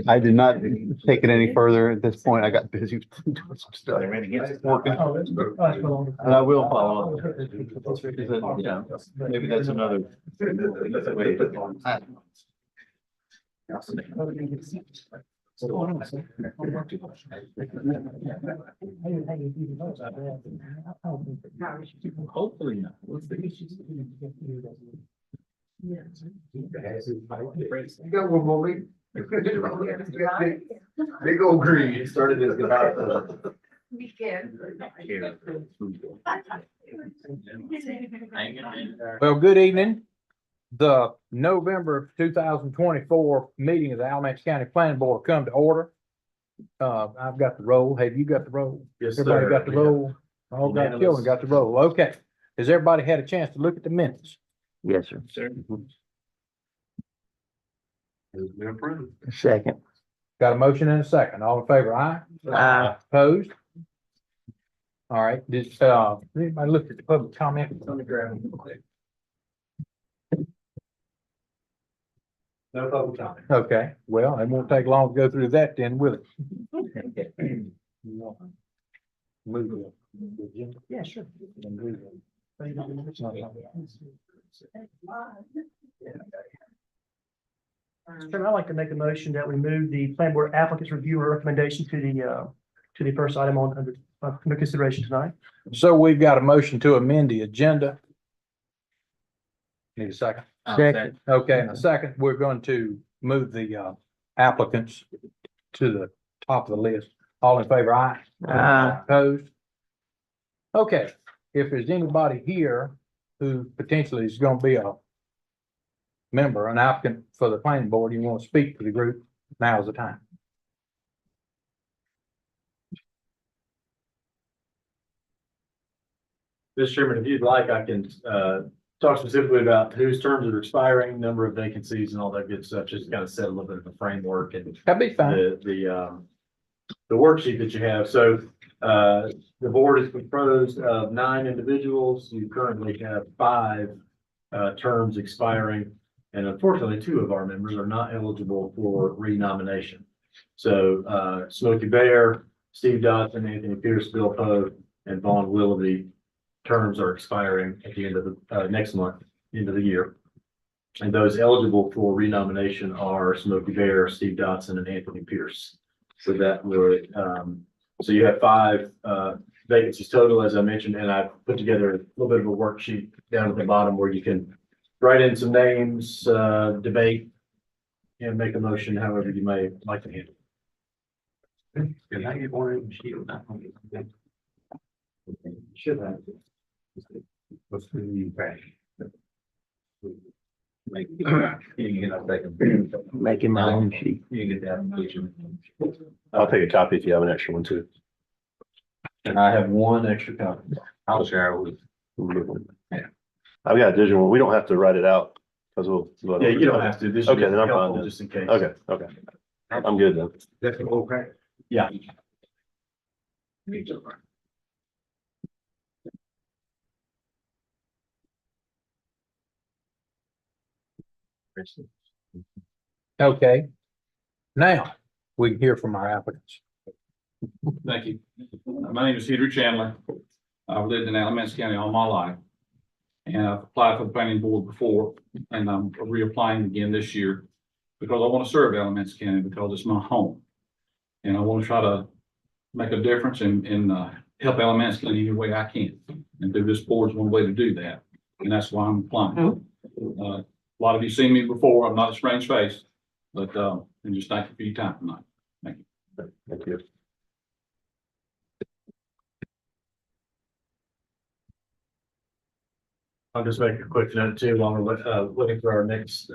I did not take it any further at this point. I got busy doing some stuff. Working. And I will follow up. Yeah, maybe that's another way. Hopefully not. You got one more week. Big old green. It started as about Well, good evening. The November 2024 meeting of the Alamance County Planning Board will come to order. I've got the roll. Have you got the roll? Yes, Everybody sir. got the roll? All got Unanimous. children got the roll. Okay. Has everybody had a chance to look at the minutes? Yes, sir. Approved. Second. Got a motion and a second. All in favor, aye? Aye. Opposed? All right, anybody looked at the public comment? Let me grab them quick. No public comment. Okay, well, it won't take long to go through that then, will it? Move it. Yeah, sure. Chairman, I'd like to make a motion that we move the planning board applicants review or recommendation to the first item under consideration tonight. So we've got a motion to amend the agenda. Need a second? Second. Okay, in a second, we're going to move the applicants to the top of the list. All in favor, aye? Aye. Opposed? Okay, if there's anybody here who potentially is going to be a member, an applicant for the planning board, you want to speak to the group, now's the time. Mr. Chairman, if you'd like, I can talk specifically about whose terms are expiring, number of vacancies and all that good stuff, just to kind of set a little bit of a framework and That'd be fine. the worksheet that you have. So the board is composed of 9 individuals. You currently have 5 terms expiring. And unfortunately, 2 of our members are not eligible for renomination. So Smokey Bear, Steve Dodson, Anthony Pierce, Bill Poe, and Vaughn Willoughby terms are expiring at the end of the next month, end of the year. And those eligible for renomination are Smokey Bear, Steve Dodson, and Anthony Pierce. So that would, so you have 5 vacancies total, as I mentioned, and I put together a little bit of a worksheet down at the bottom where you can write in some names, debate, and make a motion however you may like to handle. Can I get one of them sheet? Should have. What's the new back? Making my own sheet. You can get that. I'll take a copy if you have an extra one too. And I have 1 extra copy. I'll share it with. I've got a digital one. We don't have to write it out because we'll. Yeah, you don't have to. This is Okay, then I'm fine helpful then. just in case. Okay, okay. I'm good then. That's the whole pack. Yeah. Okay. Now, we can hear from our applicants. Thank you. My name is Peter Chandler. I've lived in Alamance County all my life. And I've applied for the planning board before, and I'm reapplying again this year because I want to serve Alamance County because it's my home. And I want to try to make a difference and help Alamance County any way I can. And through this board is one way to do that. And that's why I'm applying. A lot of you seen me before. I'm not a strange face, but and just thank you for your time tonight. Thank you. Thank you. I'll just make a quick note too, while we're looking for our next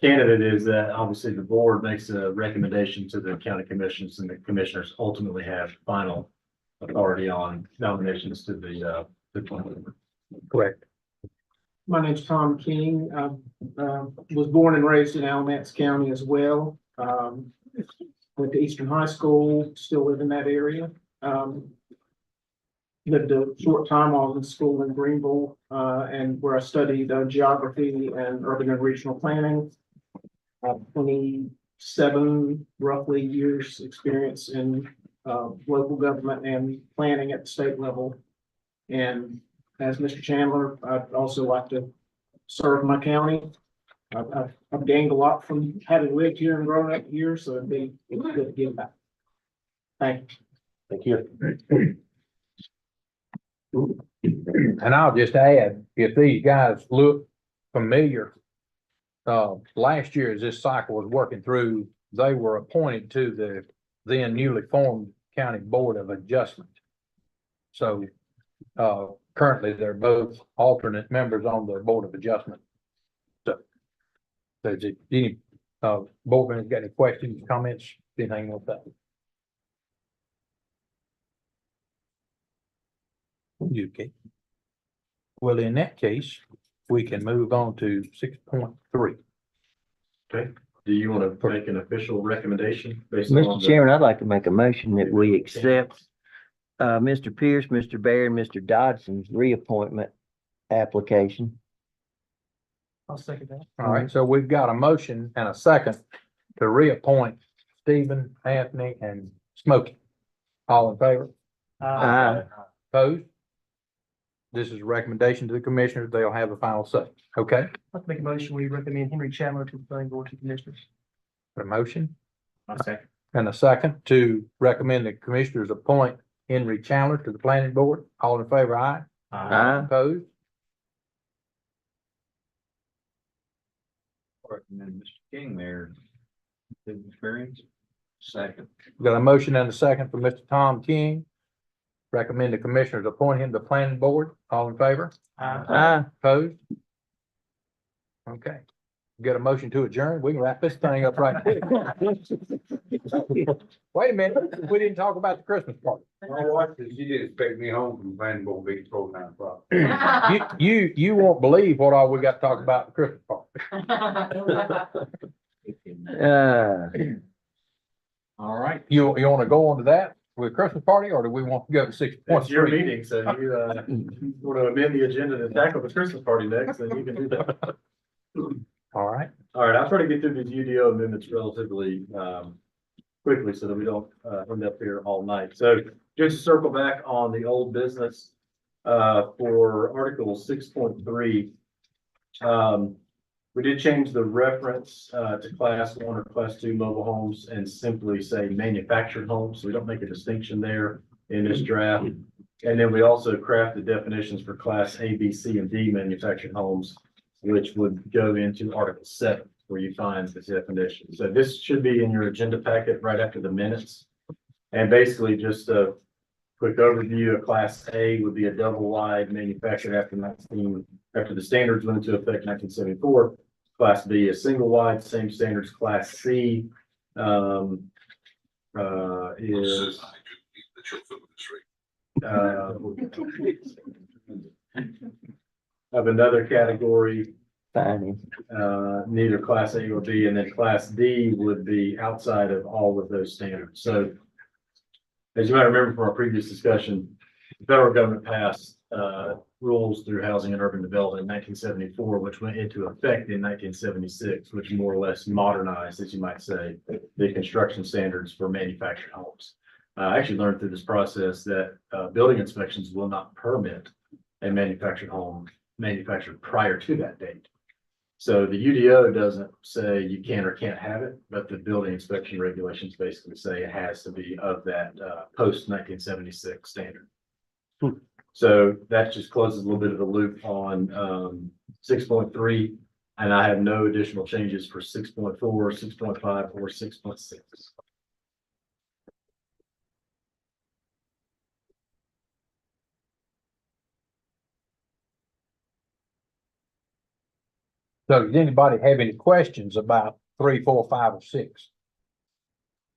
candidate, is that obviously the board makes a recommendation to the county commissions, and the commissioners ultimately have final authority on nominations to the planning. Correct. My name's Tom King. I was born and raised in Alamance County as well. Went to Eastern High School, still live in that area. Lived a short time. I was in school in Greenville, and where I studied geography and urban and regional planning. 22 7 roughly years experience in local government and planning at the state level. And as Mr. Chandler, I'd also like to serve my county. I've gained a lot from having lived here and grown up here, so it'd be good to give back. Thank you. Thank you. And I'll just add, if these guys look familiar, last year as this cycle was working through, they were appointed to the then newly formed County Board of Adjustment. So, currently they're both alternate members on the Board of Adjustment. So, does it, any, board members got any questions, comments, anything with that? You okay? Well, in that case, we can move on to 6.3. Okay, do you want to make an official recommendation based on? Mr. Chairman, I'd like to make a motion that we accept Mr. Pierce, Mr. Barry, and Mr. Dodson's reappointment application. I'll second that. All right, so we've got a motion and a second to reappoint Stephen, Anthony, and Smokey. All in favor? Aye. Opposed? This is a recommendation to the commissioners. They'll have the final say. Okay? I'd like to make a motion, we recommend Henry Chandler to the planning board to commissioners. A motion Okay. and a second to recommend the commissioners appoint Henry Chandler to the planning board. All in favor, aye? Aye. Opposed? Recommend Mr. King there. His experience. Second. We've got a motion and a second for Mr. Tom King. Recommend the commissioners appoint him to the planning board. All in favor? Aye. Opposed? Okay. Get a motion to adjourn. We can wrap this thing up right there. Wait a minute. We didn't talk about the Christmas party. My wife said she didn't expect me home from Van Bull Beach before 9 o'clock. You won't believe what all we got to talk about at the Christmas party. All right. You want to go on to that with Christmas party, or do we want to go to 6.3? It's your meeting, so you, want to amend the agenda to tackle the Christmas party next, then you can do that. All right. All right, I'll try to get through these UDO amendments relatively, quickly so that we don't, end up here all night. So just to circle back on the old business, for Article 6.3, we did change the reference, to Class 1 or Class 2 mobile homes and simply say manufactured homes. So we don't make a distinction there in this draft. And then we also crafted definitions for Class A, B, C, and D manufactured homes, which would go into Article 7, where you find this definition. So this should be in your agenda packet right after the minutes. And basically just a quick overview of Class A would be a double wide manufactured after the standards went into effect 1974. Class B is single wide, same standards. Class C is of another category, Fine. neither Class A or B, and then Class D would be outside of all of those standards. So as you might remember from our previous discussion, the federal government passed rules through Housing and Urban Development in 1974, which went into effect in 1976, which more or less modernized, as you might say, the construction standards for manufactured homes. I actually learned through this process that building inspections will not permit a manufactured home manufactured prior to that date. So the UDO doesn't say you can or can't have it, but the building inspection regulations basically say it has to be of that post 1976 standard. So that just closes a little bit of the loop on 6.3, and I have no additional changes for 6.4, 6.5, or 6.6. So does anybody have any questions about 3, 4, 5, or 6?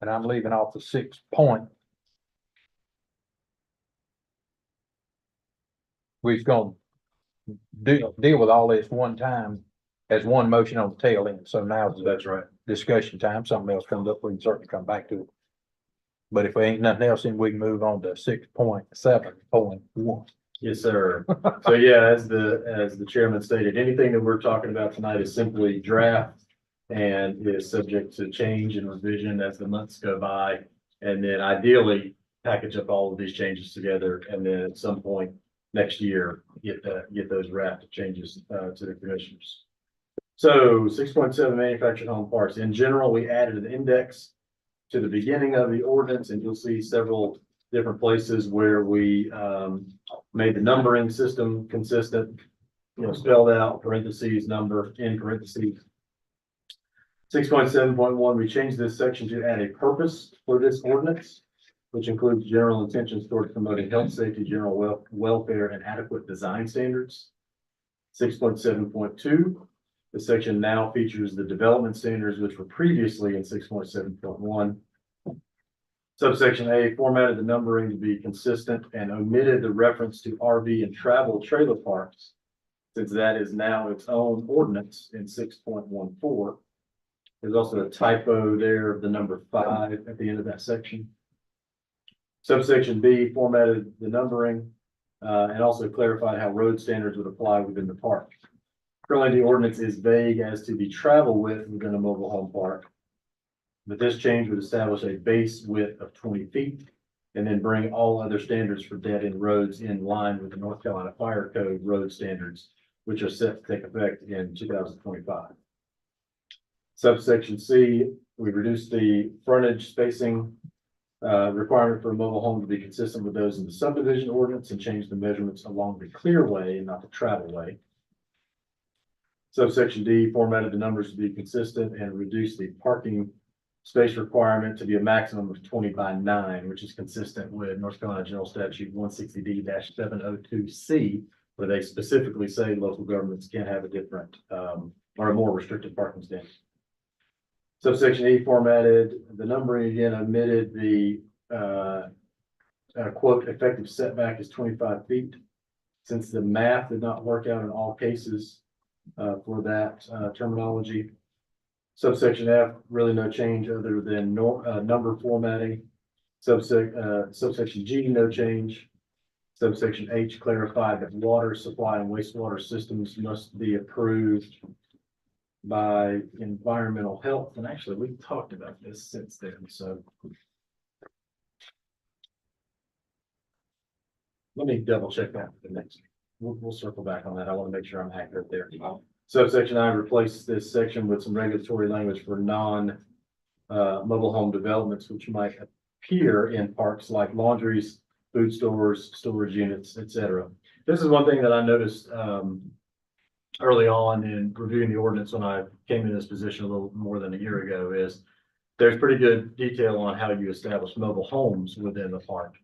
And I'm leaving off the 6 point. We're gonna deal with all this one time as one motion on the tail end. So now That's right. discussion time. Something else comes up, we can certainly come back to it. But if there ain't nothing else, then we can move on to 6.7.1. Yes, sir. So yeah, as the chairman stated, anything that we're talking about tonight is simply draft and is subject to change and revision as the months go by. And then ideally package up all of these changes together and then at some point next year, get those draft changes to the commissioners. So 6.7 manufactured home parks. In general, we added an index to the beginning of the ordinance, and you'll see several different places where we made the numbering system consistent, spelled out parentheses, number in parentheses. 6.7.1, we changed this section to add a purpose for this ordinance, which includes general intentions toward promoting health, safety, general welfare, and adequate design standards. 6.7.2, the section now features the development standards, which were previously in 6.7.1. Subsection A formatted the numbering to be consistent and omitted the reference to RV and travel trailer parks, since that is now its own ordinance in 6.14. There's also a typo there, the number 5 at the end of that section. Subsection B formatted the numbering and also clarified how road standards would apply within the park. Currently, the ordinance is vague as to the travel width within a mobile home park, but this change would establish a base width of 20 feet and then bring all other standards for dead-end roads in line with the North Carolina Fire Code road standards, which are set to take effect in 2025. Subsection C, we reduced the frontage spacing requirement for a mobile home to be consistent with those in the subdivision ordinance and changed the measurements along the clear way and not the travel way. Subsection D formatted the numbers to be consistent and reduced the parking space requirement to be a maximum of 20 by 9, which is consistent with North Carolina General Statute 160D-702C, where they specifically say local governments can't have a different or a more restricted parking standard. Subsection E formatted the numbering again, omitted the quote, effective setback is 25 feet. Since the math did not work out in all cases for that terminology. Subsection F, really no change other than number formatting. Subsection G, no change. Subsection H clarified that water supply and wastewater systems must be approved by environmental health. And actually, we've talked about this since then, so. Let me double check that for the next. We'll circle back on that. I want to make sure I'm accurate there. Subsection I replaced this section with some regulatory language for mobile home developments, which might appear in parks like laundries, food stores, storage units, etc. This is one thing that I noticed early on in reviewing the ordinance when I came in this position a little more than a year ago is there's pretty good detail on how you establish mobile homes within the park.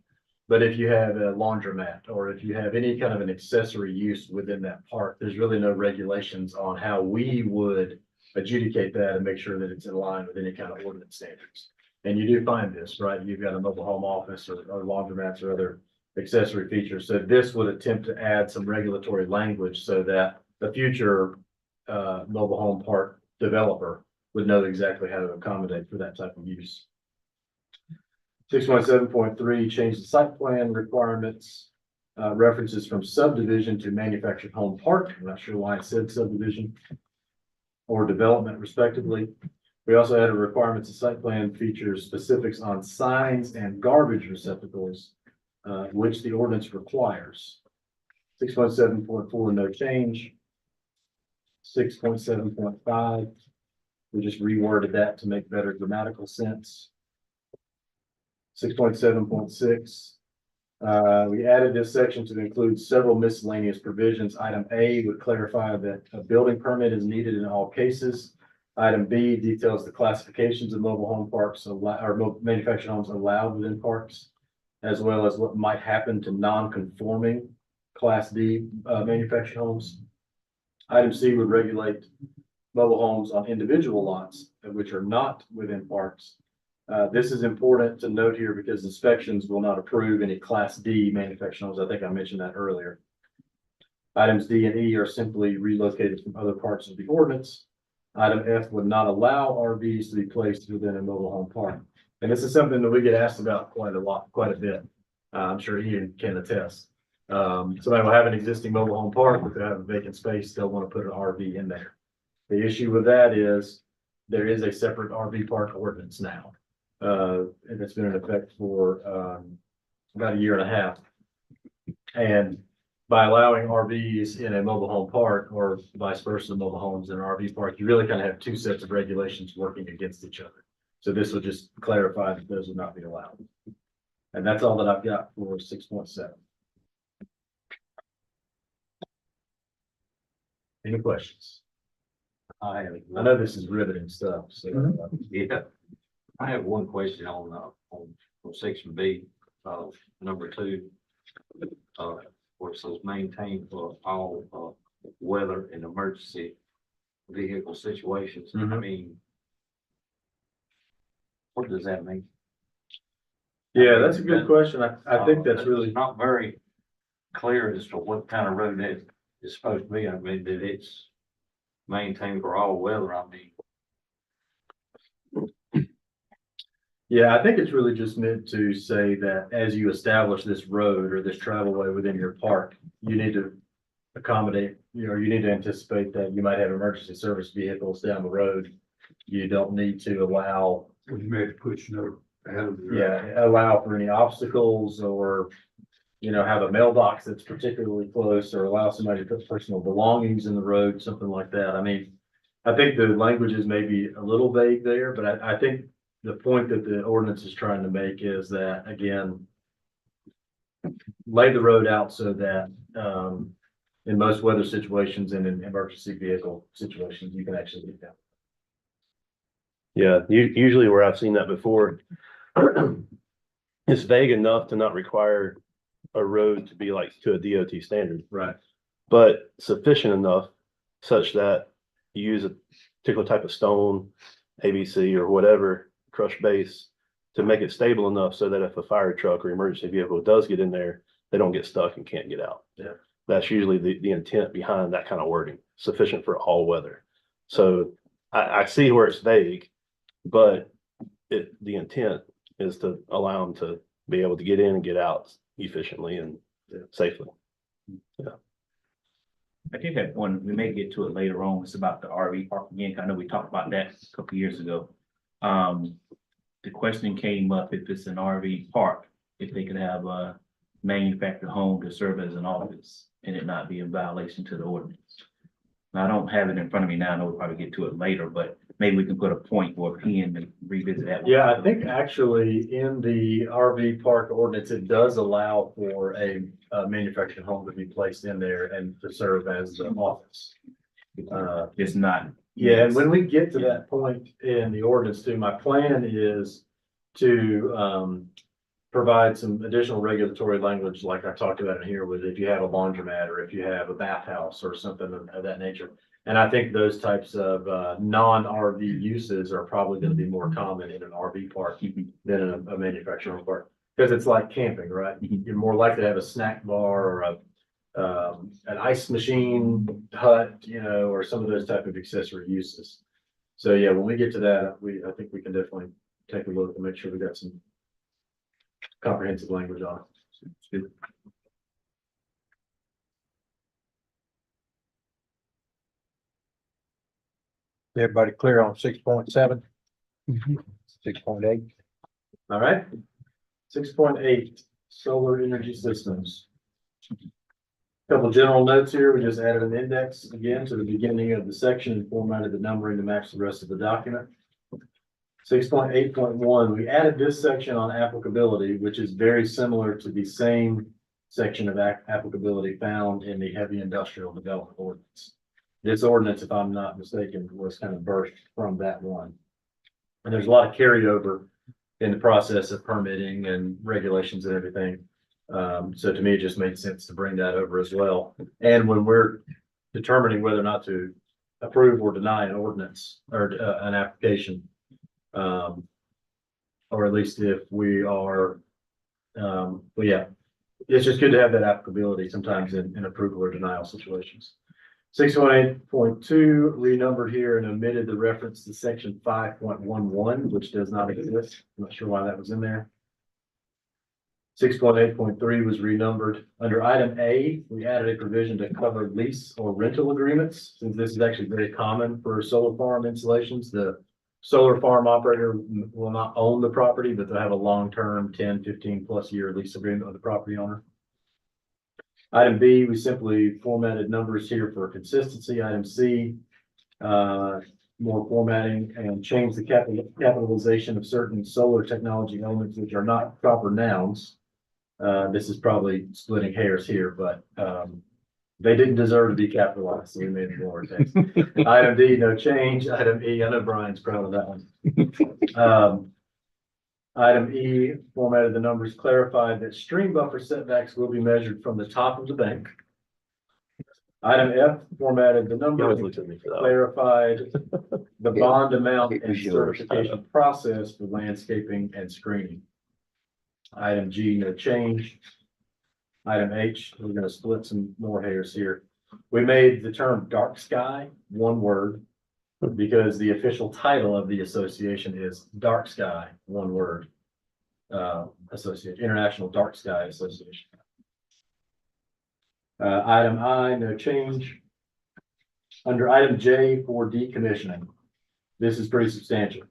But if you have a laundromat or if you have any kind of an accessory use within that park, there's really no regulations on how we would adjudicate that and make sure that it's in line with any kind of ordinance standards. And you do find this, right? You've got a mobile home office or laundromats or other accessory features. So this would attempt to add some regulatory language so that the future mobile home park developer would know exactly how to accommodate for that type of use. 6.7.3 changed the site plan requirements, references from subdivision to manufactured home park. I'm not sure why it said subdivision or development respectively. We also added requirements of site plan features specifics on signs and garbage receptacles, which the ordinance requires. 6.7.4, no change. 6.7.5, we just reworded that to make better grammatical sense. 6.7.6, we added this section to include several miscellaneous provisions. Item A would clarify that a building permit is needed in all cases. Item B details the classifications of mobile home parks or manufactured homes allowed within parks, as well as what might happen to non-conforming Class D manufactured homes. Item C would regulate mobile homes on individual lots, which are not within parks. This is important to note here because inspections will not approve any Class D manufactured homes. I think I mentioned that earlier. Items D and E are simply relocated from other parts of the ordinance. Item F would not allow RVs to be placed within a mobile home park. And this is something that we get asked about quite a bit. I'm sure Ian can attest. Somebody will have an existing mobile home park, but they have a vacant space, they'll want to put an RV in there. The issue with that is there is a separate RV park ordinance now. And it's been in effect for, about a year and a half. And by allowing RVs in a mobile home park or vice versa, mobile homes in an RV park, you really kind of have two sets of regulations working against each other. So this will just clarify that those will not be allowed. And that's all that I've got for 6.7. Any questions? I know this is riveting stuff, so. Yeah. I have one question on section B, number 2. Where it says maintain for all, weather and emergency vehicle situations. I Mhm. mean, what does that mean? Yeah, that's a good question. I think that's really, Not very clear as to what kind of road that is supposed to be. I mean, that it's maintained for all weather. I mean, yeah, I think it's really just meant to say that as you establish this road or this travelway within your park, you need to accommodate, you need to anticipate that you might have emergency service vehicles down the road. You don't need to allow, you may have to put your ahead of the. yeah, allow for any obstacles or, have a mailbox that's particularly close or allow somebody to put personal belongings in the road, something like that. I mean, I think the language is maybe a little vague there, but I think the point that the ordinance is trying to make is that, again, lay the road out so that, in most weather situations and in emergency vehicle situations, you can actually get down. Yeah, usually where I've seen that before, it's vague enough to not require a road to be like to a DOT standard, Right. but sufficient enough such that you use a particular type of stone, ABC or whatever, crushed base to make it stable enough so that if a fire truck or emergency vehicle does get in there, they don't get stuck and can't get out. Yeah. That's usually the intent behind that kind of wording, sufficient for all weather. So I see where it's vague, but the intent is to allow them to be able to get in and get out efficiently and safely. I think that one, we may get to it later on, it's about the RV park again. I know we talked about that a couple years ago. The question came up if it's an RV park, if they could have a manufactured home to serve as an office and it not be in violation to the ordinance. Now, I don't have it in front of me now. I know we'll probably get to it later, but maybe we can put a point or a pin and revisit that. Yeah, I think actually in the RV park ordinance, it does allow for a manufactured home to be placed in there and to serve as the office. It's not. Yeah, and when we get to that point in the ordinance too, my plan is to provide some additional regulatory language like I talked about in here with if you have a laundromat or if you have a bathhouse or something of that nature. And I think those types of non-RV uses are probably going to be more common in an RV park than in a manufacturing park. Because it's like camping, right? You're more likely to have a snack bar or an ice machine hut, or some of those type of accessory uses. So yeah, when we get to that, I think we can definitely take a look and make sure we got some comprehensive language on it. Everybody clear on 6.7? 6.8? All right. 6.8, solar energy systems. Couple general notes here. We just added an index again to the beginning of the section and formatted the numbering to match the rest of the document. 6.8.1, we added this section on applicability, which is very similar to the same section of applicability found in the heavy industrial development ordinance. This ordinance, if I'm not mistaken, was kind of birthed from that one. And there's a lot of carryover in the process of permitting and regulations and everything. So to me, it just made sense to bring that over as well. And when we're determining whether or not to approve or deny an ordinance or an application, or at least if we are, well, yeah, it's just good to have that applicability sometimes in approval or denial situations. 6.8.2 renumbered here and omitted the reference to section 5.11, which does not exist. I'm not sure why that was in there. 6.8.3 was renumbered. Under item A, we added a provision to cover lease or rental agreements. Since this is actually very common for solar farm installations, the solar farm operator will not own the property, but they'll have a long-term 10, 15 plus year lease agreement with the property owner. Item B, we simply formatted numbers here for consistency. Item C, more formatting and change the capitalization of certain solar technology elements which are not proper nouns. This is probably splitting hairs here, but they didn't deserve to be capitalized, so we made it more. Item D, no change. Item E, I know Brian's proud of that one. Item E, formatted the numbers, clarified that stream buffer setbacks will be measured from the top of the bank. Item F, formatted the He always numbers, looks at me for that. clarified the bond amount It and was yours. certification process for landscaping and screening. Item G, no change. Item H, we're gonna split some more hairs here. We made the term dark sky one word because the official title of the association is Dark Sky, one word. Association, International Dark Sky Association. Item I, no change. Under item J for decommissioning, this is pretty substantial.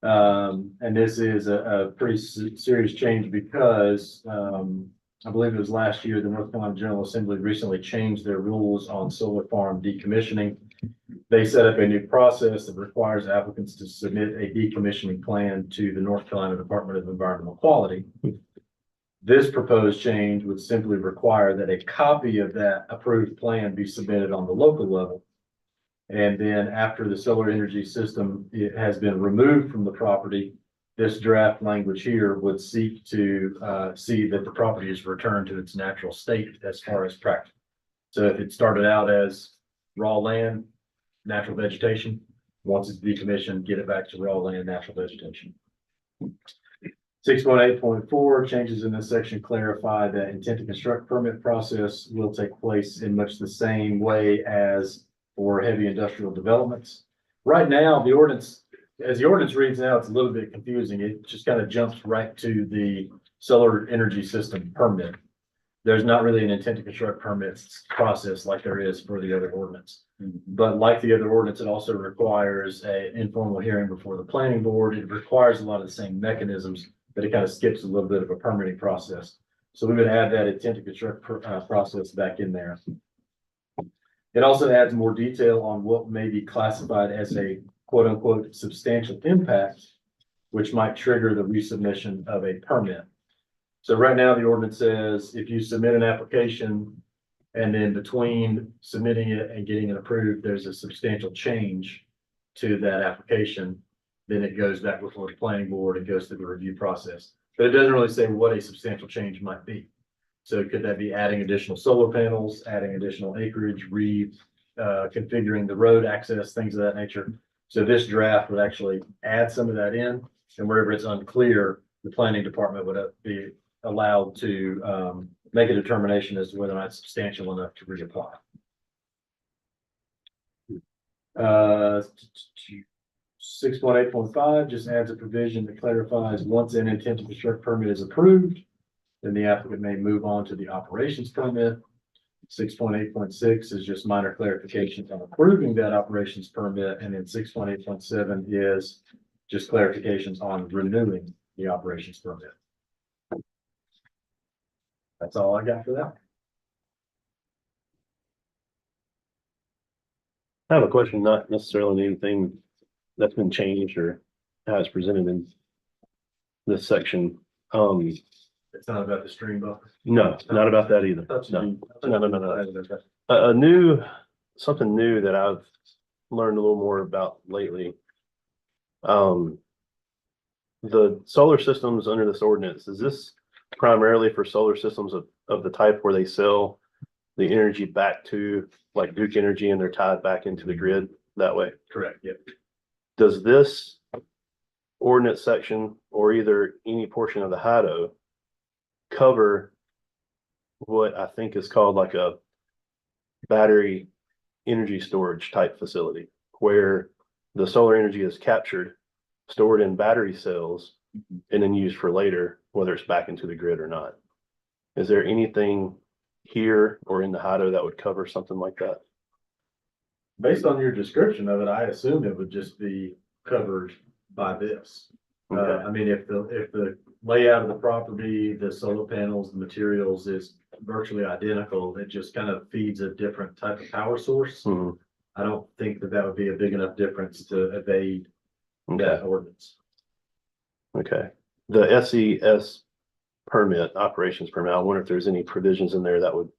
And this is a pretty serious change because, I believe it was last year, the North Carolina General Assembly recently changed their rules on solar farm decommissioning. They set up a new process that requires applicants to submit a decommissioning plan to the North Carolina Department of Environmental Quality. This proposed change would simply require that a copy of that approved plan be submitted on the local level. And then after the solar energy system has been removed from the property, this draft language here would seek to see that the property is returned to its natural state as far as practical. So if it started out as raw land, natural vegetation, once it's decommissioned, get it back to raw land, natural vegetation. 6.8.4 changes in this section clarify that intent to construct permit process will take place in much the same way as for heavy industrial developments. Right now, the ordinance, as the ordinance reads now, it's a little bit confusing. It just kind of jumps right to the solar energy system permit. There's not really an intent to construct permits process like there is for the other ordinance. But like the other ordinance, it also requires an informal hearing before the planning board. It requires a lot of the same mechanisms, but it kind of skips a little bit of a permitting process. So we would add that intent to construct process back in there. It also adds more detail on what may be classified as a quote unquote substantial impact, which might trigger the resubmission of a permit. So right now, the ordinance says if you submit an application and then between submitting it and getting it approved, there's a substantial change to that application, then it goes back before the planning board and goes through the review process. But it doesn't really say what a substantial change might be. So could that be adding additional solar panels, adding additional acreage, configuring the road access, things of that nature? So this draft would actually add some of that in, and wherever it's unclear, the planning department would be allowed to make a determination as to whether or not it's substantial enough to reapply. 6.8.5 just adds a provision that clarifies once an intent to construct permit is approved, then the applicant may move on to the operations permit. 6.8.6 is just minor clarifications on approving that operations permit, and then 6.8.7 is just clarifications on renewing the operations permit. That's all I got for that. I have a question, not necessarily anything that's been changed or how it's presented in this section. It's not about the stream buffer. No, not about that either. No. Something new that I've learned a little more about lately. The solar systems under this ordinance, is this primarily for solar systems of the type where they sell the energy back to like Duke Energy and they're tied back into the grid that way? Correct, yep. Does this ordinance section or either any portion of the HIDO cover what I think is called like a battery energy storage type facility where the solar energy is captured, stored in battery cells, and then used for later, whether it's back into the grid or not? Is there anything here or in the HIDO that would cover something like that? Based on your description of it, I assumed it would just be covered by this. Okay. I mean, if the layout of the property, the solar panels, the materials is virtually identical, it just kind of feeds a different type of power source. Mhm. I don't think that that would be a big enough difference to evade Okay, that ordinance. okay. The SES permit, operations permit, I wonder if there's any provisions in there that would,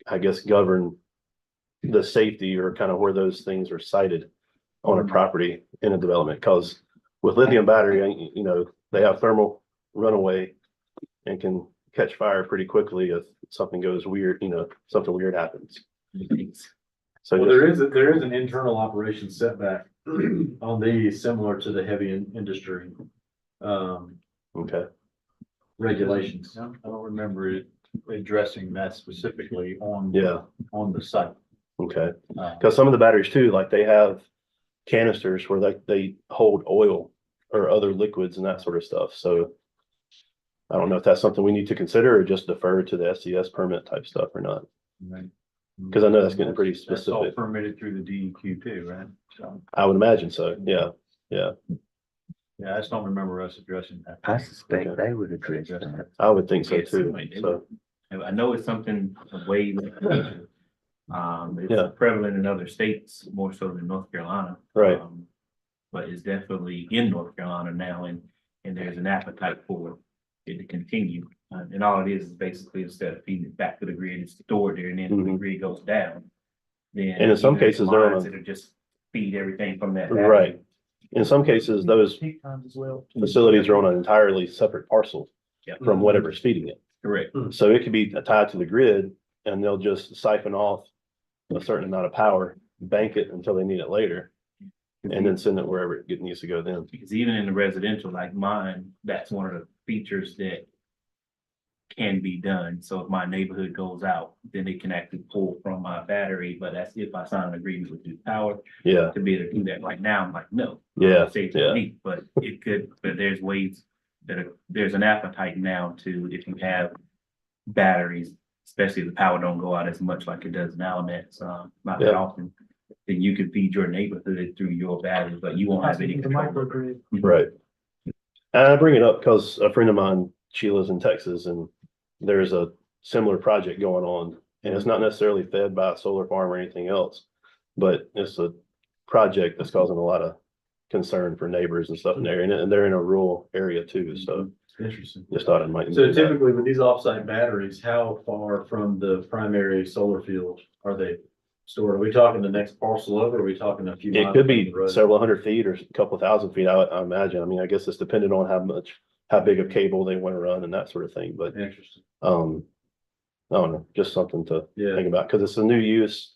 I guess, govern the safety or kind of where those things are sited on a property in a development, because with lithium battery, you know, they have thermal runaway and can catch fire pretty quickly if something goes weird, you know, something weird happens. So Well, there is an internal operation setback on these similar to the heavy industry okay, regulations. I don't remember it addressing that specifically on. yeah, On the site. okay. Because some of the batteries too, like they have canisters where they hold oil or other liquids and that sort of stuff. So I don't know if that's something we need to consider or just defer to the SES permit type stuff or not. Right. Because I know that's getting pretty That's all specific. permitted through the DEQ too, right? So, I would imagine so. Yeah, yeah, I just don't remember us addressing that. I suspect they would address that. I would think so Yes, too. they So, I know it's something way in the future. Yeah. It's prevalent in other states, more so than North Carolina. Right. But it's definitely in North Carolina now, and there's an appetite for it to continue. And all it is basically, instead of feeding it back to the grid, it's stored there, and then when the Mhm. grid goes down, then. And in some either cases, they're on a- lines It'll just feed everything from that. battery. right. In some cases, those Peak times as well. facilities are on an entirely separate parcel Yeah. from whatever's feeding it. Correct. So it could be tied to the grid and they'll just siphon off a certain amount of power, bank it until they need it later, and then send it wherever it needs to go then. Because even in the residential like mine, that's one of the features that can be done. So if my neighborhood goes out, then they can actually pull from my battery, but that's if I sign an agreement with Duke Power Yeah, to be able to do that. Right now, I'm like, no. yeah, Safe yeah. for me, but it could, but there's ways there's an appetite now to, if you have batteries, especially if the power don't go out as much like it does in Alamance, not that Yeah. often, then you can feed your neighborhood through your battery, but you won't have any The control. microgrid. Right. And I bring it up because a friend of mine, she lives in Texas and there's a similar project going on. And it's not necessarily fed by a solar farm or anything else, but it's a project that's causing a lot of concern for neighbors and stuff in there. And they're in a rural area too, so Interesting. just thought I might. So typically with these offsite batteries, how far from the primary solar field are they stored? Are we talking the next parcel over? Or are we talking a few It miles could down be the road? several hundred feet or a couple thousand feet, I imagine. I mean, I guess it's dependent on how big of cable they want to run and that sort of thing, but, Interesting. I don't know, just something to Yeah. think about, because it's a new use.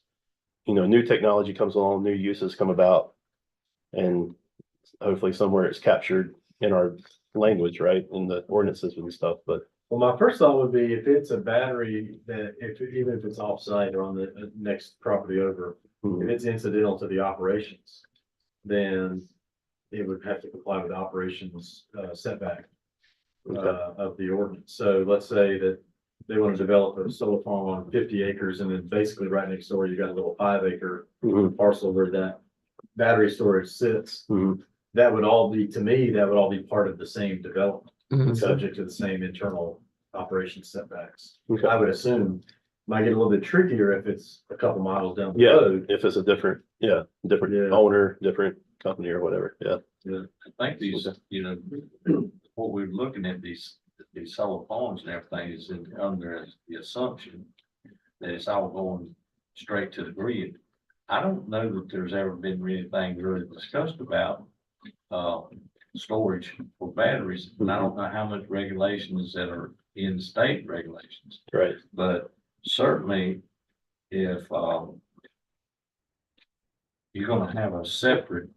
You know, new technology comes along, new uses come about. And hopefully somewhere it's captured in our language, right, in the ordinances and stuff, but Well, my first thought would be if it's a battery that even if it's offsite or on the next property over, if it's incidental to the operations, then it would have to comply with the operations setback of the ordinance. So let's say that they want to develop a solar farm on 50 acres and then basically right next door, you got a little 5 acre parcel where that battery storage sits. Mhm. That would all be, to me, that would all be part of the same development, subject to the same internal operation setbacks. Okay. I would assume might get a little bit trickier if it's a couple miles down the Yeah, road. if it's a different Yeah. owner, different company or whatever, yeah. I think these, you know, what we're looking at these solar farms and everything is under the assumption that it's all going straight to the grid. I don't know that there's ever been anything really discussed about storage for batteries, and I don't know how much regulations that are in state regulations, Right. but certainly if you're gonna have a separate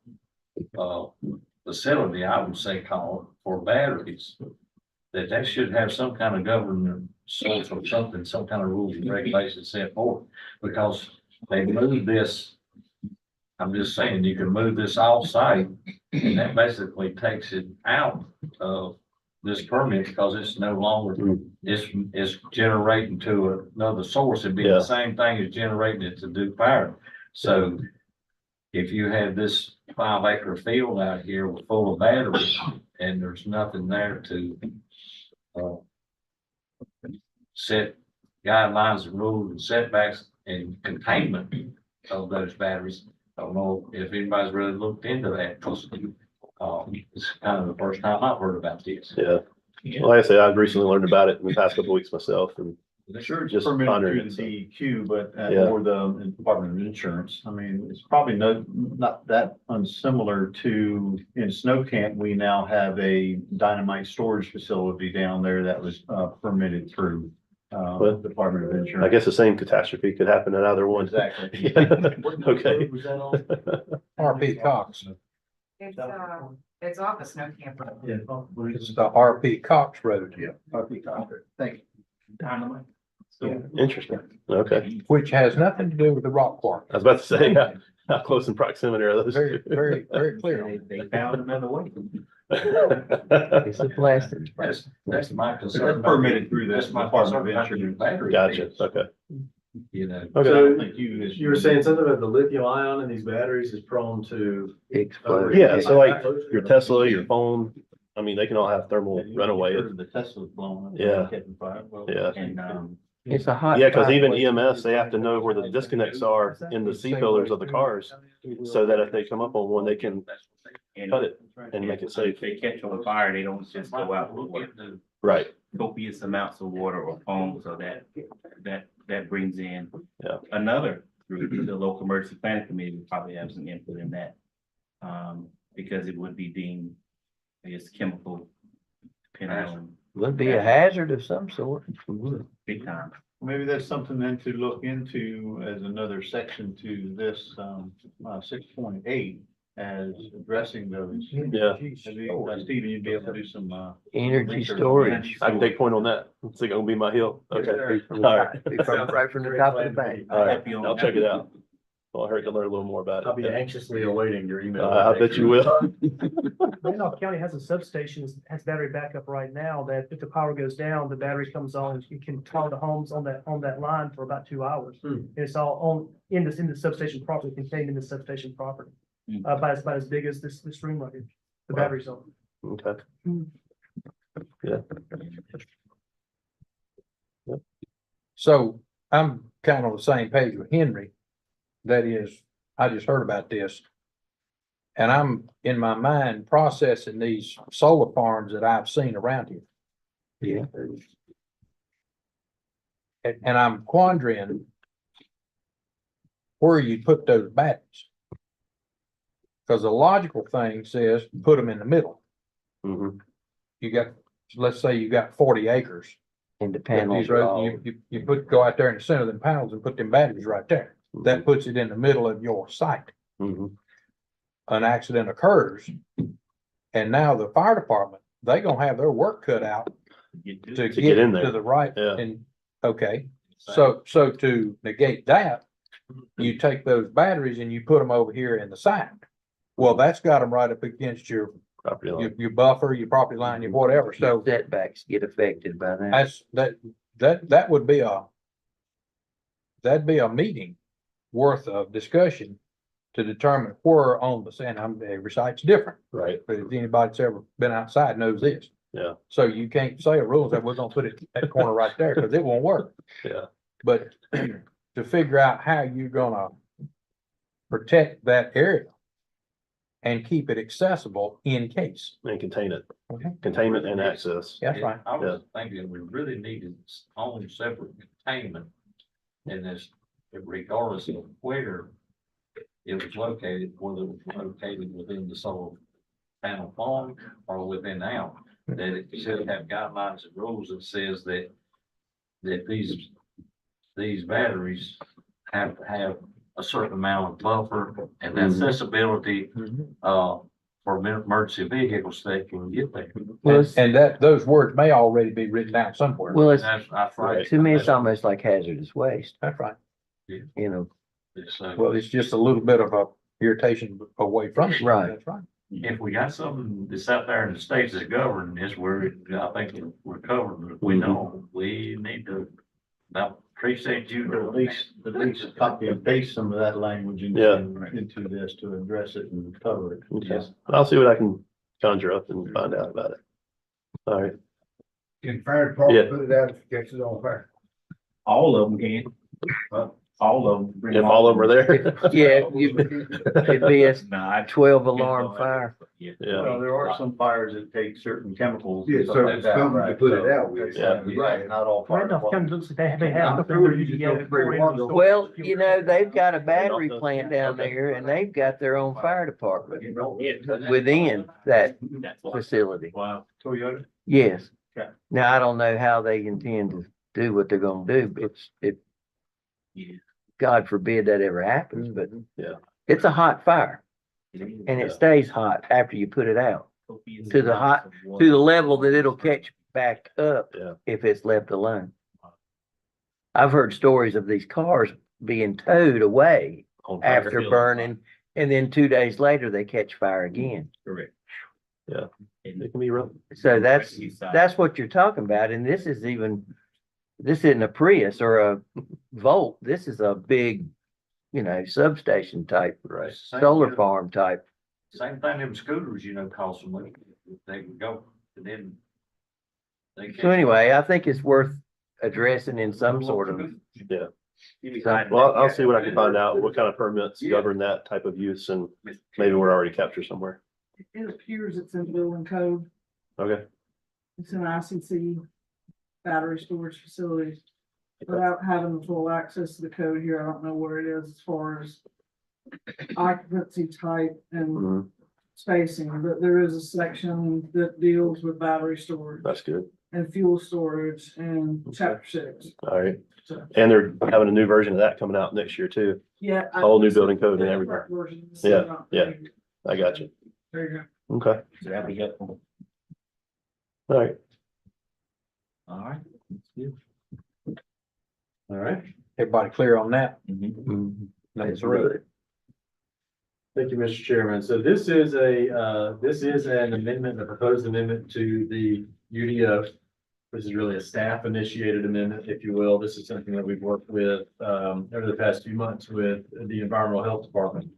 facility, I would say called for batteries, that should have some kind of government source or something, some kind of rules and regulations set forth, because they moved this. I'm just saying, you can move this off site, and that basically takes it out of this permit, because it's no longer, it's generating to another source. It'd be Yeah. the same thing as generating it to do power. So if you have this 5 acre field out here with full of batteries and there's nothing there to uh, set guidelines and rules and setbacks and containment of those batteries. I don't know if anybody's really looked into that, because it's kind of the first time I've heard about this. Yeah. Like I say, I've recently learned about it in the past couple of weeks myself, and Sure, Just just permitted pondering through it, the DEQ, but, Yeah. or the Department of Insurance. I mean, it's probably not that unsimilar to, in Snow Camp, we now have a dynamite storage facility down there that was, permitted through, What? Department of Insurance. I guess the same catastrophe could happen in either one. Exactly. Yeah. Okay. Was that on? RP Cox. It's off of Snow Camp. Yeah. It's the RP Cox Road. Yeah. RP Concord. Thank you. Dynamite. Interesting. Okay. Which has nothing to do with the rock quarry. I was about to say, how close in proximity are those? Very, two? very, very clear. They found another way. It's a plastic. That's my concern. That's permitted through the That's my Department concern of about your Insurance. battery Gotcha. bills, Okay. You know. So I Okay. don't think You were saying something about the lithium ion in these batteries is prone to. Explode. Yeah, so like your Tesla, your phone, I mean, they can all have thermal runaway. The Tesla's blown. Yeah. Catching fire. Well, Yeah. And, It's a hot. Yeah, because even fireplace. EMS, they have to know where the disconnects are in the C pillars of the cars, so that if they come up on one, they can and cut it and make it safe. if they catch on fire, they don't just go out with Right. copious amounts of water or foam, so that brings in Yeah. another group, the local emergency planning committee would probably have some input in that. Because it would be deemed, I guess, chemical, depending on Would be a hazard of some sort. big time. Maybe that's something then to look into as another section to this, 6.8 as addressing those. Yeah. Stephen, you'd be able to do some, Energy research on storage. I can take point on that. It's gonna be my hill. Okay. All right. Right from the top of the bank. All right. I'll check it out. Well, I heard to learn a little more about I'll be it. anxiously awaiting your email. I bet you will. Randolph County has a substation, has battery backup right now, that if the power goes down, the battery comes on, you can power the homes on that line for about 2 hours. And it's all in the substation property, contained in the substation property. About as big as this room right here, the Wow. battery zone. Okay. Yeah. So I'm kind of on the same page with Henry. That is, I just heard about this. And I'm in my mind processing these solar farms that I've seen around here. Yeah. And I'm wondering where you put those batteries. Because the logical thing says, put them in the middle. Mhm. You got, let's say you got 40 acres. And the panels These are roads, all. you go out there in the center of them panels and put them batteries right there. That puts it in the middle of your site. Mhm. An accident occurs. And now the fire department, they gonna have their work cut out to get get in there. to the right. Yeah. And, okay, so to negate that, you take those batteries and you put them over here in the side. Well, that's got them right up against your Property line. your buffer, your property line, your whatever. So Setbacks get affected by that. that would be that'd be a meeting worth of discussion to determine where on the sand, every site's different. Right. But if anybody that's ever been outside knows this. Yeah. So you can't say a rule that we're gonna put it at the corner right there, because it won't work. Yeah. But to figure out how you're gonna protect that area and keep it accessible in case. And contain it. Okay. Containment and access. That's right. I was thinking we really needed its own separate containment. And this, regardless of where it was located, whether it was located within the solar panel farm or within out, that it should have guidelines and rules that says that these batteries have to have a certain amount of buffer and accessibility, for emergency vehicles that can get there. Well, And that, those words may already be written down somewhere. well, it's, That's right. to me, it's almost like hazardous waste, That's right. you know. So Well, it's just a little bit of a irritation away from it. Right. That's right. if we got something that's out there in the states that govern this, I think we're covered. But if we don't, we need to Now, appreciate you. At least copy and paste some of that language Yeah. into this to address it and cover it. Okay. I'll see what I can conjure up and find out about it. All right. Can fire Yeah. department put it out if it catches on fire? All of them can. All of them. Bring If all of them are there. Yeah, it'd be a Nah, 12 alarm fire. Yeah. Yeah. Well, there are some fires that take certain chemicals. and Yeah, stuff so like it's that, something to right? put it So out with. Yeah. Right, not all fire Randolph County departments. looks like they have. I'm sure you just don't bring water. Well, you know, they've got a battery plant down there and they've got their own fire department within that That's why. facility. Wow. Toyota? Yes. Okay. Now, I don't know how they intend to do what they're gonna do, but Yeah. God forbid that ever happens, but Yeah. it's a hot fire and Yeah. it stays hot after you put it out to the level that it'll catch back up Yeah. if it's left alone. I've heard stories of these cars being towed away On fire. after burning, and then 2 days later, they catch fire again. Correct. Yeah. And It can be rough. So that's what you're talking about, and this isn't a Prius or a Volt, this is a big, substation type, Right. solar farm type. Same thing, them scooters, cost some money. They can go, and then. So anyway, I think it's worth addressing in some sort of, Yeah. So- Well, I'll see what I can find out, what kind of permits govern that type of use, and maybe we're already captured somewhere. It appears it's in building code. Okay. It's an ICC battery storage facilities. Without having full access to the code here, I don't know where it is as far as occupancy type and Mhm. spacing, but there is a section that deals with battery storage That's good. and fuel storage and chapter 6. All right. So, And they're having a new version of that coming out next year too. yeah. Whole new building code and Yeah, everything. correct version. Yeah, yeah. I got you. There you go. Okay. So that'd be helpful. All right. All right. That's good. All right. Everybody clear on that? Mhm. That's right. Thank you, Mr. Chairman. So this is an amendment, a proposed amendment to the UDO. This is really a staff initiated amendment, if you will. This is something that we've worked with, over the past few months with the Environmental Health Department.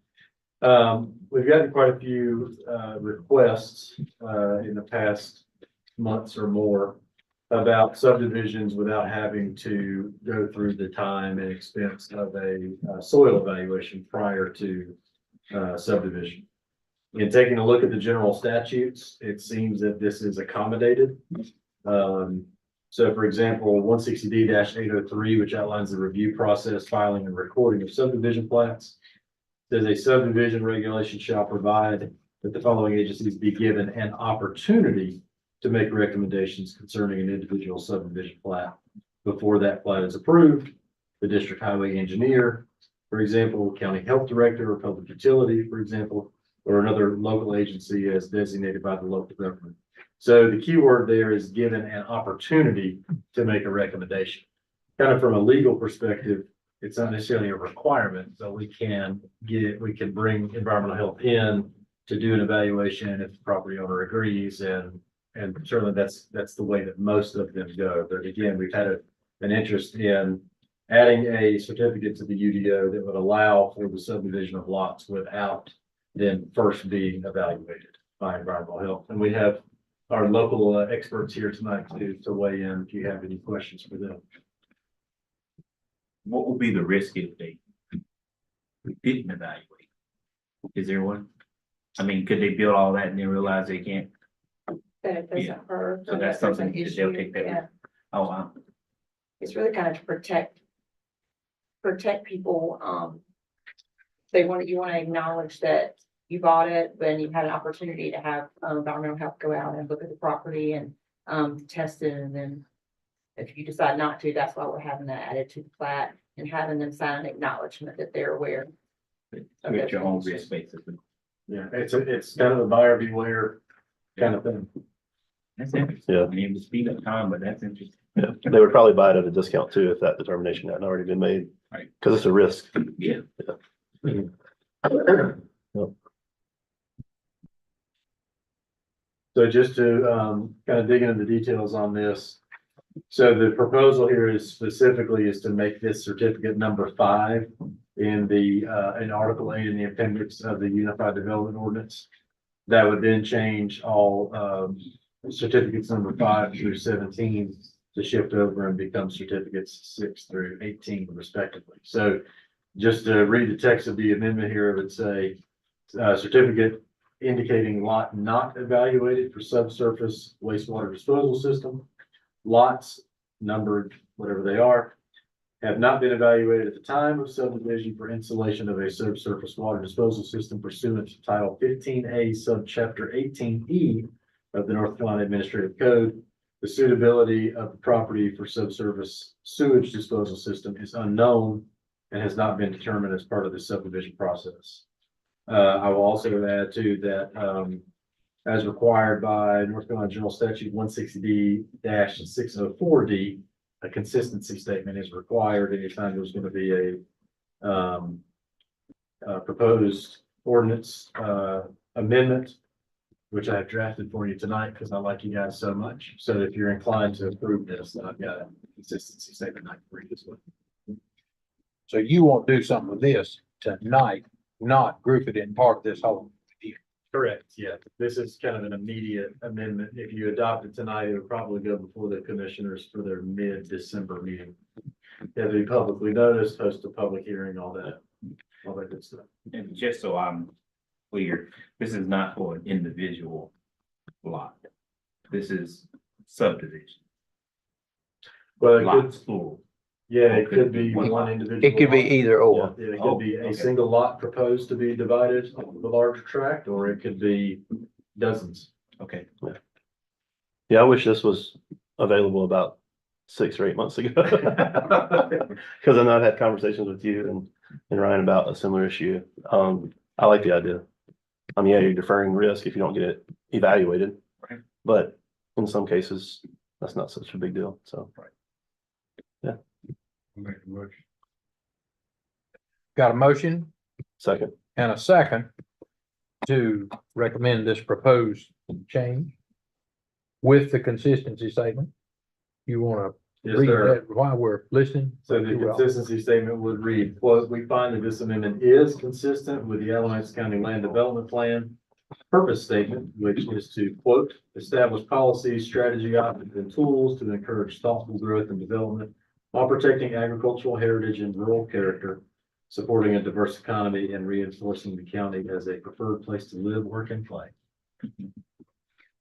We've gotten quite a few, requests, in the past months or more about subdivisions without having to go through the time and expense of a soil evaluation prior to subdivision. In taking a look at the general statutes, it seems that this is accommodated. So for example, 160D-803, which outlines the review process, filing and recording of subdivision plats, says a subdivision regulation shall provide that the following agencies be given an opportunity to make recommendations concerning an individual subdivision plat before that plat is approved. The district highway engineer, for example, county health director or public utility, for example, or another local agency as designated by the local government. So the key word there is given an opportunity to make a recommendation. Kind of from a legal perspective, it's not necessarily a requirement, so we can bring environmental health in to do an evaluation if the property owner agrees, and certainly that's the way that most of them go. But again, we've had an interest in adding a certificate to the UDO that would allow for the subdivision of lots without them first being evaluated by environmental health. And we have our local experts here tonight to weigh in if you have any questions for them. What would be the risk if they didn't evaluate? Is there one? I mean, could they build all that and then realize they can't? That it Yeah. doesn't hurt. So or that's that there's an something that they'll issue, take that yeah. risk. Oh, wow. It's really kind of to protect people. You want to acknowledge that you bought it, then you had an opportunity to have environmental health go out and look at the property and test it. And then if you decide not to, that's why we're having that added to the plat and having them sign an acknowledgement that they're aware. To get your own risk basically. Yeah, it's kind of a buyer beware kind of thing. That's interesting. Yeah. I mean, the speed of time, but that's interesting. Yeah. They would probably buy it at a discount too if that determination hadn't already been made. Right. Because it's a risk. Yeah. So just to kind of dig into the details on this, So the proposal here is specifically is to make this certificate number 5 in the, in Article 8 in the appendix of the Unified Development Ordinance. That would then change all, certificates number 5 through 17 to shift over and become certificates 6 through 18 respectively. So just to read the text of the amendment here, it would say, certificate indicating lot not evaluated for subsurface wastewater disposal system. Lots numbered, whatever they are, have not been evaluated at the time of subdivision for installation of a subsurface water disposal system pursuant to Title 15A, Subchapter 18E of the North Carolina Administrative Code. The suitability of the property for subsurface sewage disposal system is unknown and has not been determined as part of the subdivision process. I will also add to that, as required by North Carolina General Statute 160D-604D, a consistency statement is required anytime there's going to be a proposed ordinance amendment, which I have drafted for you tonight because I like you guys so much. So if you're inclined to approve this, then I've got a consistency statement I can read as well. So you want to do something with this tonight, not group it in part of this whole deal. Correct, yeah. This is kind of an immediate amendment. If you adopt it tonight, it would probably go before the commissioners for their mid-December meeting. It'll be publicly noticed, host a public hearing, all that good stuff. And just so I'm clear, this is not for an individual lot. This is subdivision. Well, it could, Lots plural. yeah, it could be one individual. It could be lot. either or. Yeah, it could be a single lot proposed to be divided on the larger tract, or it could be dozens. Okay. Yeah, I wish this was available about 6 or 8 months ago. Cause I know I've had conversations with you and Ryan about a similar issue. I like the idea. I mean, yeah, you're deferring risk if you don't get it evaluated. Right. But in some cases, that's not such a big deal, so. Make a motion. Got a motion Second, and a second to recommend this proposed change with the consistency statement. You want Yes, to read sir. that while we're listening? So the consistency statement would read, quote, we find that this amendment is consistent with the Alamance County Land Development Plan purpose statement, which is to, quote, establish policies, strategy, options, and tools to encourage thoughtful growth and development while protecting agricultural heritage and rural character, supporting a diverse economy, and reinforcing the county as a preferred place to live, work, and play.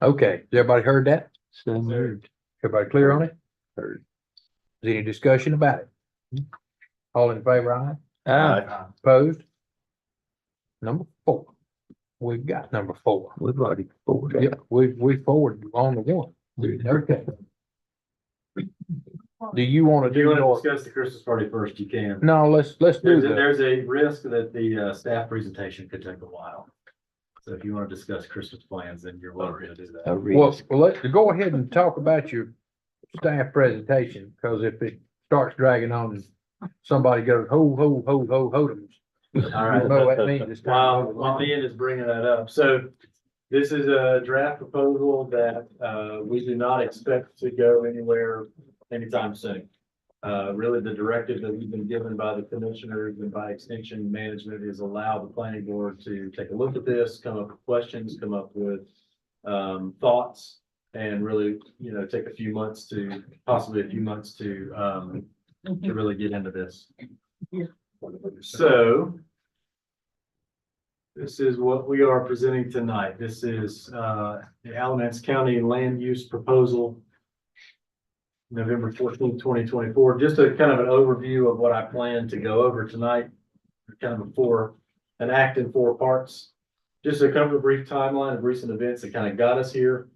Okay, has everybody heard that? So moved. Everybody clear on it? Heard. Is there any discussion about it? All in favor, aye? Opposed? Number 4. We've got number 4. We've already forwarded. Yep, we forward on the one. Okay. Do you want to If you do want your, to discuss the Christmas party first, you can. no, let's do the, There's a risk that the staff presentation could take a while. So if you want to discuss Christmas plans, then you're welcome to do that. well, let's go ahead and talk about your staff presentation, because if it starts dragging on and somebody goes, ho, ho, ho, ho, hotems. All right. You know what that means. It's time to While move on. Ian is bringing that up, so this is a draft proposal that we do not expect to go anywhere anytime soon. Really, the directive that we've been given by the commissioners and by extension management is allow the planning board to take a look at this, come up with questions, come up with thoughts, and really, take a few months to, possibly a few months to really get into this. So this is what we are presenting tonight. This is the Alamance County Land Use Proposal, November 14th, 2024. Just a kind of an overview of what I plan to go over tonight, kind of an act in 4 parts. Just a couple of brief timeline of recent events that kind of got us here.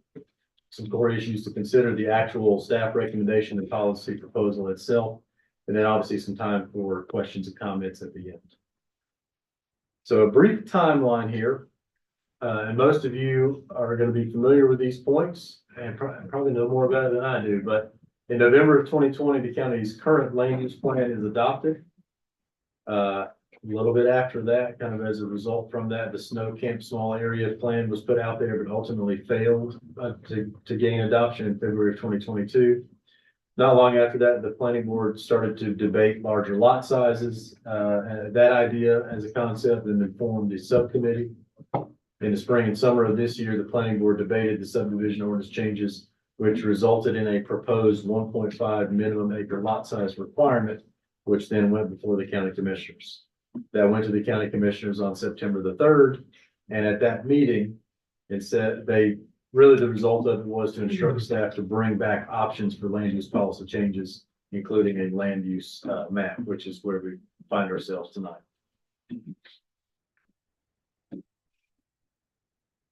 Some core issues to consider, the actual staff recommendation and policy proposal itself, and then obviously some time for questions and comments at the end. So a brief timeline here, and most of you are going to be familiar with these points and probably know more about it than I do, but in November of 2020, the county's current land use plan is adopted. A little bit after that, kind of as a result from that, the Snow Camp Small Area Plan was put out there, but ultimately failed to gain adoption in February of 2022. Not long after that, the planning board started to debate larger lot sizes. And that idea as a concept and then formed a subcommittee. In the spring and summer of this year, the planning board debated the subdivision ordinance changes, which resulted in a proposed 1.5 minimum acre lot size requirement, which then went before the county commissioners. That went to the county commissioners on September the 3rd. And at that meeting, it said really the result of it was to instruct staff to bring back options for land use policy changes, including a land use map, which is where we find ourselves tonight.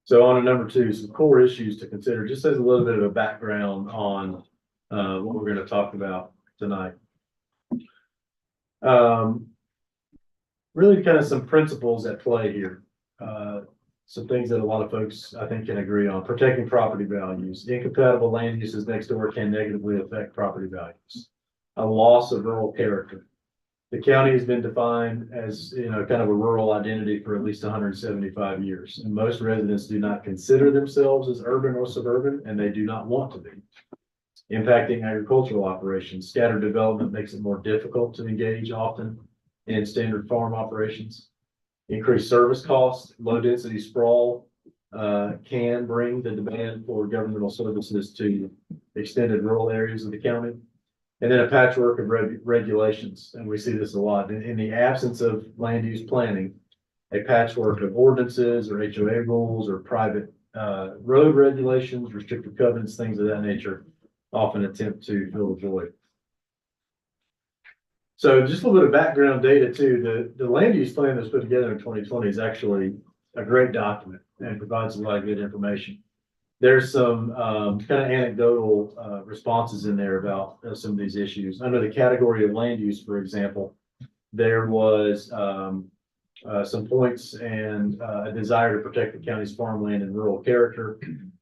So on to number 2, some core issues to consider, just as a little bit of a background on what we're going to talk about tonight. Really kind of some principles at play here. Some things that a lot of folks, I think, can agree on. Protecting property values. Incompatible land uses next door can negatively affect property values. A loss of rural character. The county has been defined as, kind of a rural identity for at least 175 years. And most residents do not consider themselves as urban or suburban, and they do not want to be. Impacting agricultural operations. Scattered development makes it more difficult to engage often in standard farm operations. Increased service costs, low density sprawl can bring the demand for governmental services to extended rural areas of the county. And then a patchwork of regulations, and we see this a lot. In the absence of land use planning, a patchwork of ordinances or HOA rules or private road regulations, restrictive covenants, things of that nature, often attempt to fill the void. So just a little bit of background data too. The land use plan that's put together in 2020 is actually a great document and provides a lot of good information. There's some kind of anecdotal responses in there about some of these issues. Under the category of land use, for example, there was some points and a desire to protect the county's farmland and rural character,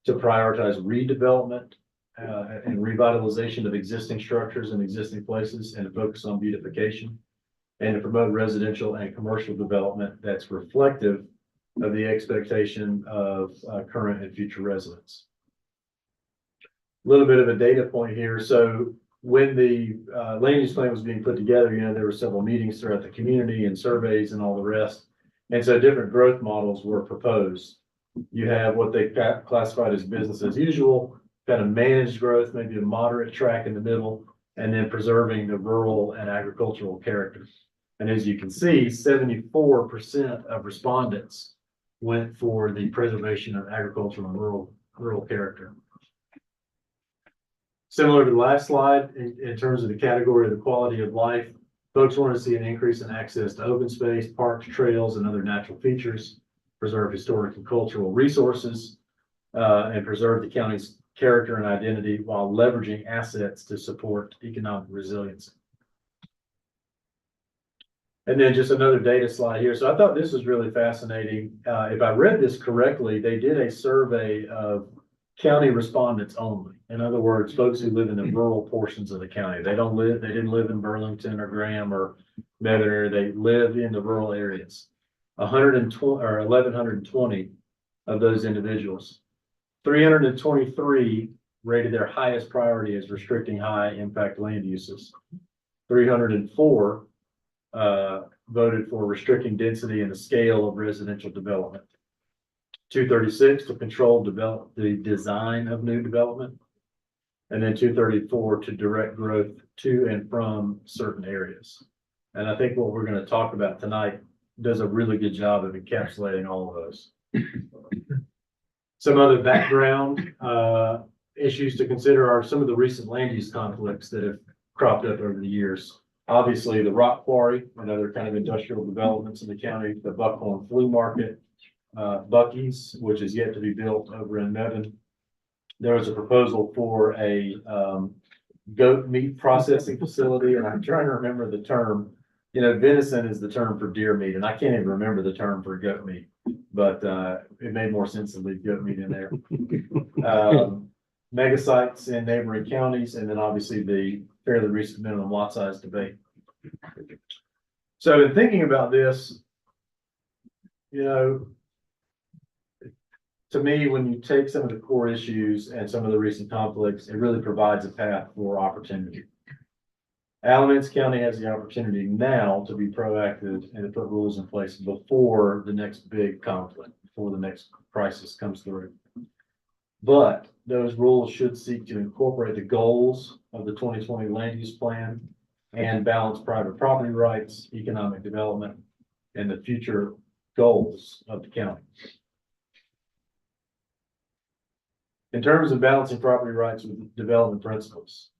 to prioritize redevelopment and revitalization of existing structures and existing places, and to focus on beautification, and to promote residential and commercial development that's reflective of the expectation of current and future residents. A little bit of a data point here. So when the land use plan was being put together, there were several meetings throughout the community and surveys and all the rest. And so different growth models were proposed. You have what they classified as business as usual, kind of managed growth, maybe a moderate track in the middle, and then preserving the rural and agricultural character. And as you can see, 74% of respondents went for the preservation of agricultural and rural character. Similar to the last slide, in terms of the category of the quality of life, folks want to see an increase in access to open space, parks, trails, and other natural features, preserve historic and cultural resources, and preserve the county's character and identity while leveraging assets to support economic resilience. And then just another data slide here. So I thought this was really fascinating. If I read this correctly, they did a survey of county respondents only. In other words, folks who live in the rural portions of the county. They didn't live in Burlington or Graham or Medgar. They lived in the rural areas. 1,120 of those individuals. 323 rated their highest priority as restricting high impact land uses. 304 voted for restricting density and the scale of residential development. 236 to control the design of new development. And then 234 to direct growth to and from certain areas. And I think what we're going to talk about tonight does a really good job of encapsulating all of those. Some other background issues to consider are some of the recent land use conflicts that have cropped up over the years. Obviously, the rock quarry and other kind of industrial developments in the county, the Buckhorn Flea Market, Bucky's, which is yet to be built over in Nevin. There was a proposal for a goat meat processing facility, and I'm trying to remember the term. Venison is the term for deer meat, and I can't even remember the term for goat meat, but it made more sense to leave goat meat in there. Mega sites in neighboring counties, and then obviously the fairly recent minimum lot size debate. So in thinking about this, to me, when you take some of the core issues and some of the recent conflicts, it really provides a path for opportunity. Alamance County has the opportunity now to be proactive and to put rules in place before the next big conflict, before the next crisis comes through. But those rules should seek to incorporate the goals of the 2020 land use plan and balance private property rights, economic development, and the future goals of the county. In terms of balancing property rights with development principles,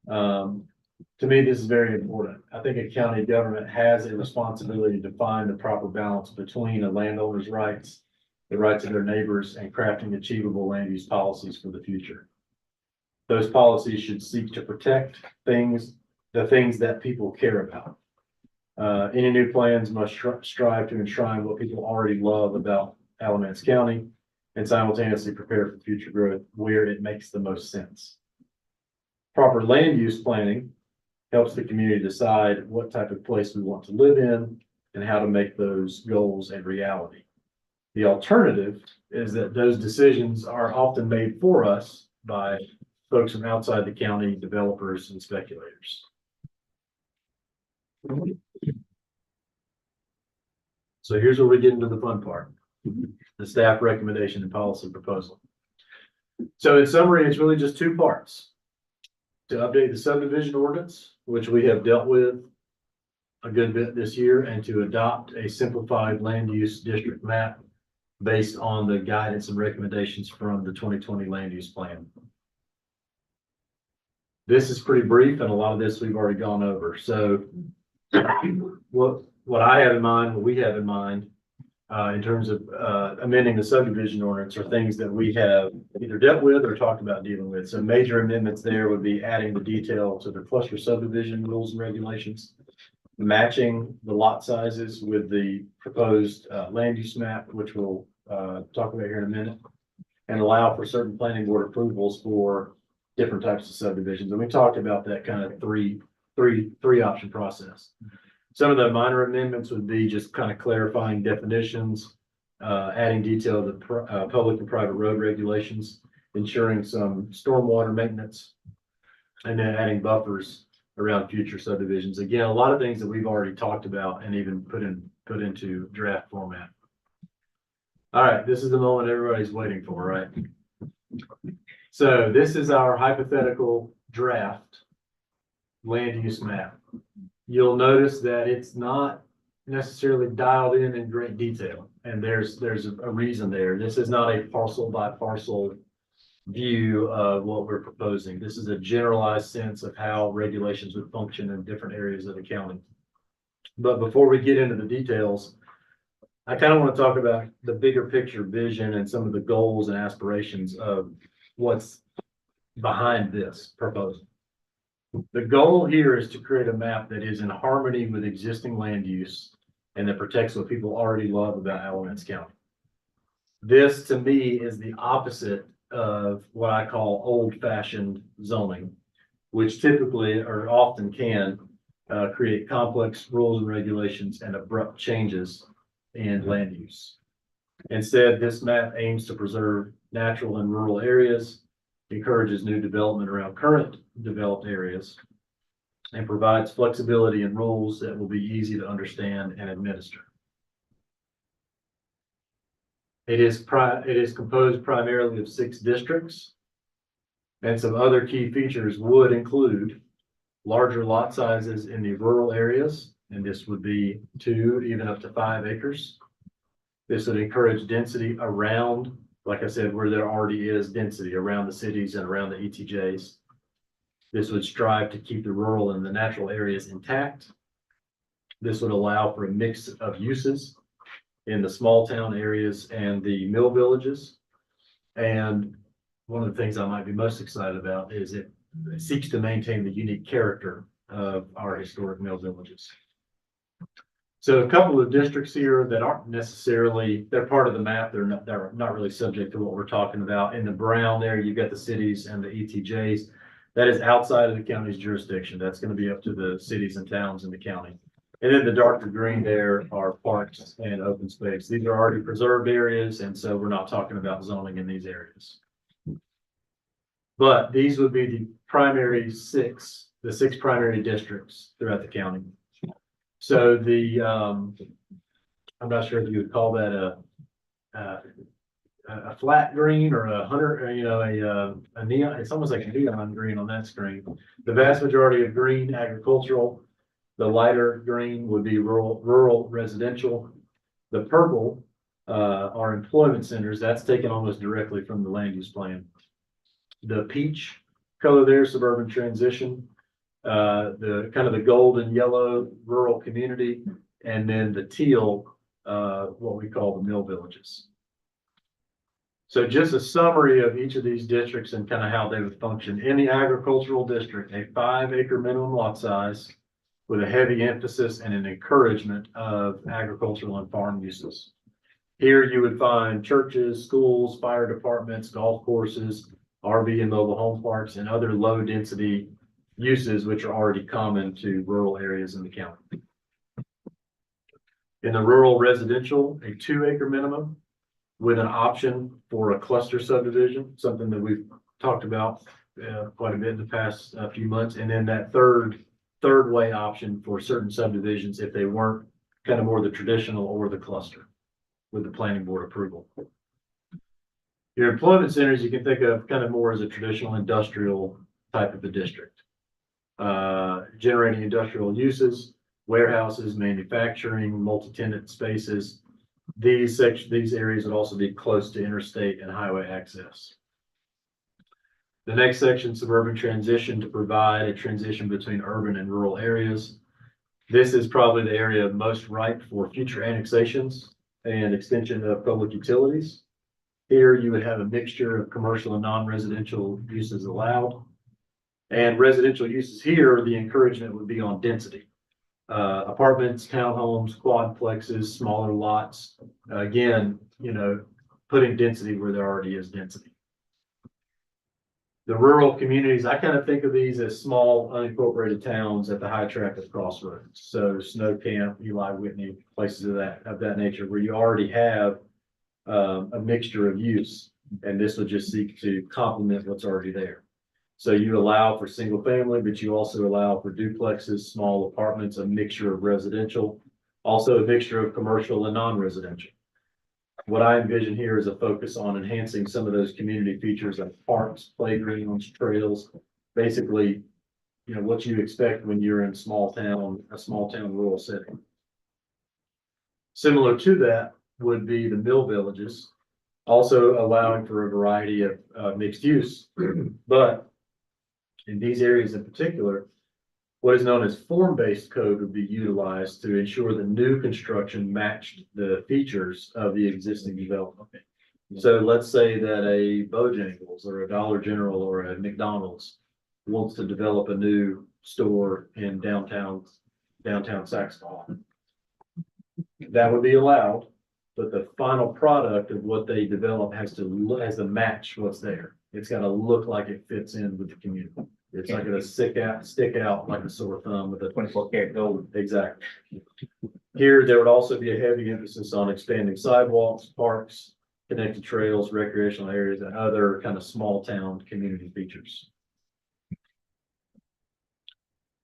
to me, this is very important. I think a county government has a responsibility to find the proper balance between a landowner's rights, the rights of their neighbors, and crafting achievable land use policies for the future. Those policies should seek to protect the things that people care about. Any new plans must strive to enshrine what people already love about Alamance County and simultaneously prepare for future growth where it makes the most sense. Proper land use planning helps the community decide what type of place we want to live in and how to make those goals a reality. The alternative is that those decisions are often made for us by folks from outside the county, developers, and speculators. So here's where we get into the fun part, the staff recommendation and policy proposal. So in summary, it's really just two parts. To update the subdivision ordinance, which we have dealt with a good bit this year, and to adopt a simplified land use district map based on the guidance and recommendations from the 2020 land use plan. This is pretty brief, and a lot of this we've already gone over. So what I have in mind, what we have in mind, in terms of amending the subdivision ordinance are things that we have either dealt with or talked about dealing with. So major amendments there would be adding the detail to the cluster subdivision rules and regulations, matching the lot sizes with the proposed land use map, which we'll talk about here in a minute, and allow for certain planning board approvals for different types of subdivisions. And we talked about that kind of three option process. Some of the minor amendments would be just kind of clarifying definitions, adding detail to public and private road regulations, ensuring some stormwater maintenance, and then adding buffers around future subdivisions. Again, a lot of things that we've already talked about and even put into draft format. All right, this is the moment everybody's waiting for, right? So this is our hypothetical draft land use map. You'll notice that it's not necessarily dialed in great detail, and there's a reason there. This is not a parcel by parcel view of what we're proposing. This is a generalized sense of how regulations would function in different areas of the county. But before we get into the details, I kind of want to talk about the bigger picture vision and some of the goals and aspirations of what's behind this proposal. The goal here is to create a map that is in harmony with existing land use and that protects what people already love about Alamance County. This, to me, is the opposite of what I call old-fashioned zoning, which typically or often can create complex rules and regulations and abrupt changes in land use. Instead, this map aims to preserve natural and rural areas, encourages new development around current developed areas, and provides flexibility and rules that will be easy to understand and administer. It is composed primarily of 6 districts, and some other key features would include larger lot sizes in the rural areas, and this would be 2, even up to 5 acres. This would encourage density around, like I said, where there already is density around the cities and around the ETJs. This would strive to keep the rural and the natural areas intact. This would allow for a mix of uses in the small town areas and the mill villages. And one of the things I might be most excited about is it seeks to maintain the unique character of our historic mill villages. So a couple of districts here that aren't necessarily, they're part of the map. They're not really subject to what we're talking about. In the brown there, you've got the cities and the ETJs. That is outside of the county's jurisdiction. That's going to be up to the cities and towns in the county. And then the darker green there are parks and open space. These are already preserved areas, and so we're not talking about zoning in these areas. But these would be the six primary districts throughout the county. So I'm not sure if you would call that a flat green or a hunter, or, a neon, it's almost like a neon green on that screen. The vast majority of green agricultural, the lighter green would be rural residential. The purple are employment centers. That's taken almost directly from the land use plan. The peach color there, suburban transition. The kind of the gold and yellow rural community, and then the teal, what we call the mill villages. So just a summary of each of these districts and kind of how they would function. In the agricultural district, a 5-acre minimum lot size with a heavy emphasis and an encouragement of agricultural and farm uses. Here you would find churches, schools, fire departments, golf courses, RV and mobile home parks, and other low density uses which are already common to rural areas in the county. In the rural residential, a 2-acre minimum with an option for a cluster subdivision, something that we've talked about quite a bit in the past few months. And then that third way option for certain subdivisions if they weren't kind of more the traditional or the cluster with the planning board approval. Your employment centers, you can think of kind of more as a traditional industrial type of a district. Generating industrial uses, warehouses, manufacturing, multi-tenant spaces. These areas would also be close to interstate and highway access. The next section, suburban transition, to provide a transition between urban and rural areas. This is probably the area most ripe for future annexations and extension of public utilities. Here you would have a mixture of commercial and non-residential uses allowed. And residential uses here, the encouragement would be on density. Apartments, townhomes, quadplexes, smaller lots. Again, putting density where there already is density. The rural communities, I kind of think of these as small unincorporated towns at the high traffic crossroads. So Snow Camp, Eli Whitney, places of that nature where you already have a mixture of use, and this would just seek to complement what's already there. So you allow for single family, but you also allow for duplexes, small apartments, a mixture of residential, also a mixture of commercial and non-residential. What I envision here is a focus on enhancing some of those community features like parks, playgrounds, trails, basically, what you expect when you're in a small town rural setting. Similar to that would be the mill villages, also allowing for a variety of mixed use, but in these areas in particular, what is known as form-based code would be utilized to ensure the new construction matched the features of the existing development. So let's say that a Bojangles or a Dollar General or a McDonald's wants to develop a new store in downtown Saxon. That would be allowed, but the final product of what they develop has to match what's there. It's got to look like it fits in with the community. It's not going to stick out like a sore thumb with a 24-karat gold. Exactly. Here, there would also be a heavy emphasis on expanding sidewalks, parks, connected trails, recreational areas, and other kind of small town community features.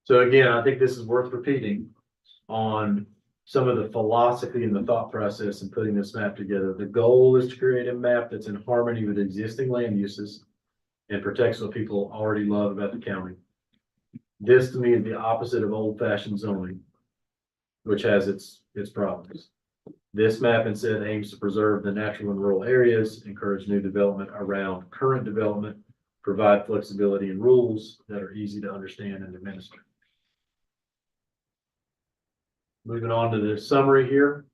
So again, I think this is worth repeating on some of the philosophy and the thought process in putting this map together. The goal is to create a map that's in harmony with existing land uses and protects what people already love about the county. This to me is the opposite of old-fashioned zoning, which has its problems. This map instead aims to preserve the natural and rural areas, encourage new development around current development, provide flexibility and rules that are easy to understand and administer. Moving on to the summary here.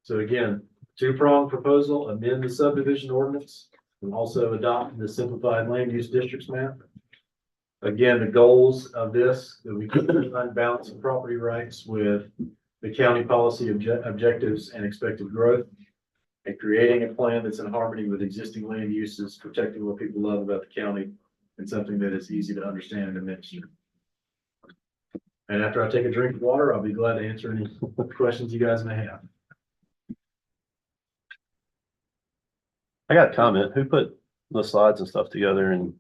So again, two-pronged proposal, amend the subdivision ordinance and also adopt the simplified land use districts map. Again, the goals of this, that we keep on balancing property rights with the county policy objectives and expected growth, and creating a plan that's in harmony with existing land uses, protecting what people love about the county, and something that is easy to understand and administer. And after I take a drink of water, I'll be glad to answer any questions you guys may have. I got a comment. Who put the slides and stuff together and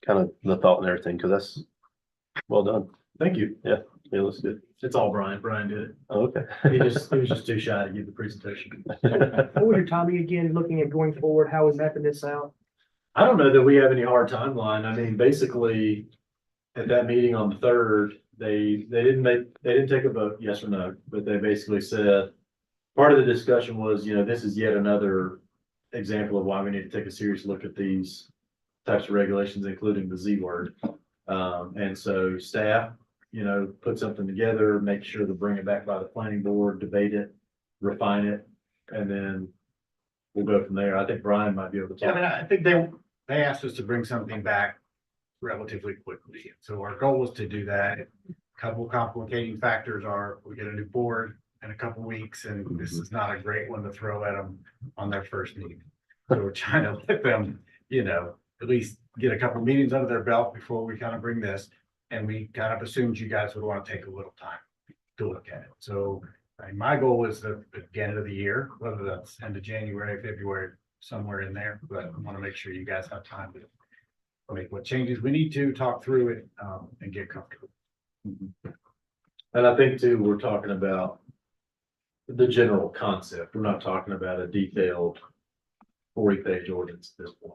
kind of the thought and everything? Cause that's well done. Thank you. It looks good. It's all Brian. Brian did it. Oh, okay. He was just too shy to give the presentation. What was your timing again, looking at going forward? How is mapping this out? I don't know that we have any hard timeline. I mean, basically, at that meeting on the third, they didn't take a vote, yes or no, but they basically said, part of the discussion was, this is yet another example of why we need to take a serious look at these types of regulations, including the Z word. And so staff, put something together, make sure to bring it back by the planning board, debate it, refine it, and then we'll go from there. I think Brian might be able to Yeah, I talk. mean, I think they asked us to bring something back relatively quickly. So our goal was to do that. Couple complicating factors are we get a new board in a couple weeks, and this is not a great one to throw at them on their first meeting. So we're trying to let them, at least get a couple meetings under their belt before we kind of bring this. And we kind of assumed you guys would want to take a little time to look at it. So my goal is the beginning of the year, whether that's end of January, February, somewhere in there, but I want to make sure you guys have time to make what changes we need to, talk through it, and get comfortable. And I think too, we're talking about the general concept. We're not talking about a detailed 40-page ordinance at this point.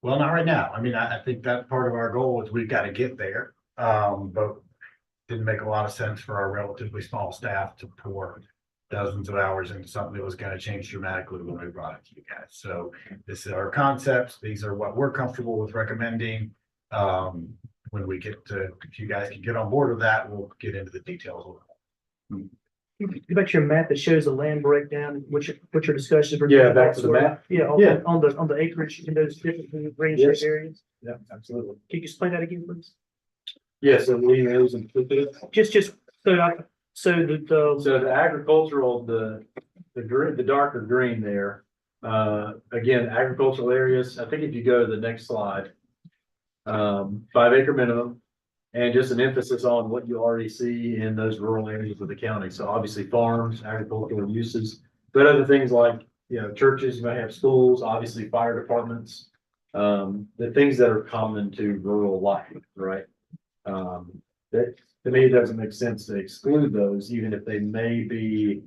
Well, not right now. I mean, I think that part of our goal is we've got to get there. But didn't make a lot of sense for our relatively small staff to pour dozens of hours into something that was going to change dramatically when we brought it to you guys. So this is our concepts. These are what we're comfortable with recommending. When we get to, if you guys can get on board with that, we'll get into the details a little. You got your map that shows the land breakdown, what your discussions were. Yeah, back to the map. Yeah, Yeah. on the acreage in those different range Yes. areas. Yeah, absolutely. Can you explain that again, please? Yes, and we use and Just so the agricultural, the green, the darker green there, again, agricultural areas, I think if you go to the next slide. 5 acre minimum, and just an emphasis on what you already see in those rural areas of the county. So obviously farms, agricultural uses, but other things like, churches, you might have schools, obviously fire departments. The things that are common to rural life, right? That to me, it doesn't make sense to exclude those, even if they may be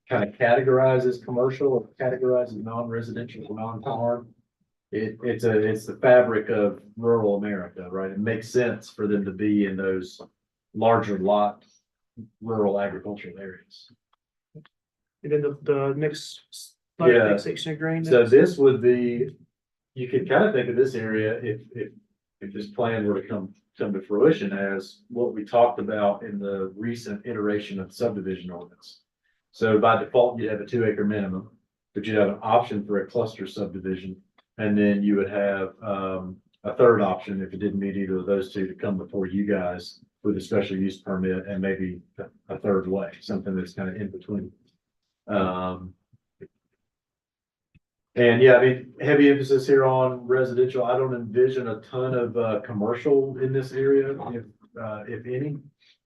kind of categorized as commercial or categorized as non-residential or non-farm. It's the fabric of rural America, right? It makes sense for them to be in those larger lot, rural agricultural areas. and then the next Yeah. next section of green. So this would be, you could kind of think of this area if this plan were to come to fruition as what we talked about in the recent iteration of subdivision ordinance. So by default, you'd have a 2 acre minimum, but you'd have an option for a cluster subdivision. And then you would have a third option if it didn't meet either of those two to come before you guys with a special use permit and maybe a third way, something that's kind of in between. And yeah, I mean, heavy emphasis here on residential. I don't envision a ton of commercial in this area, if any.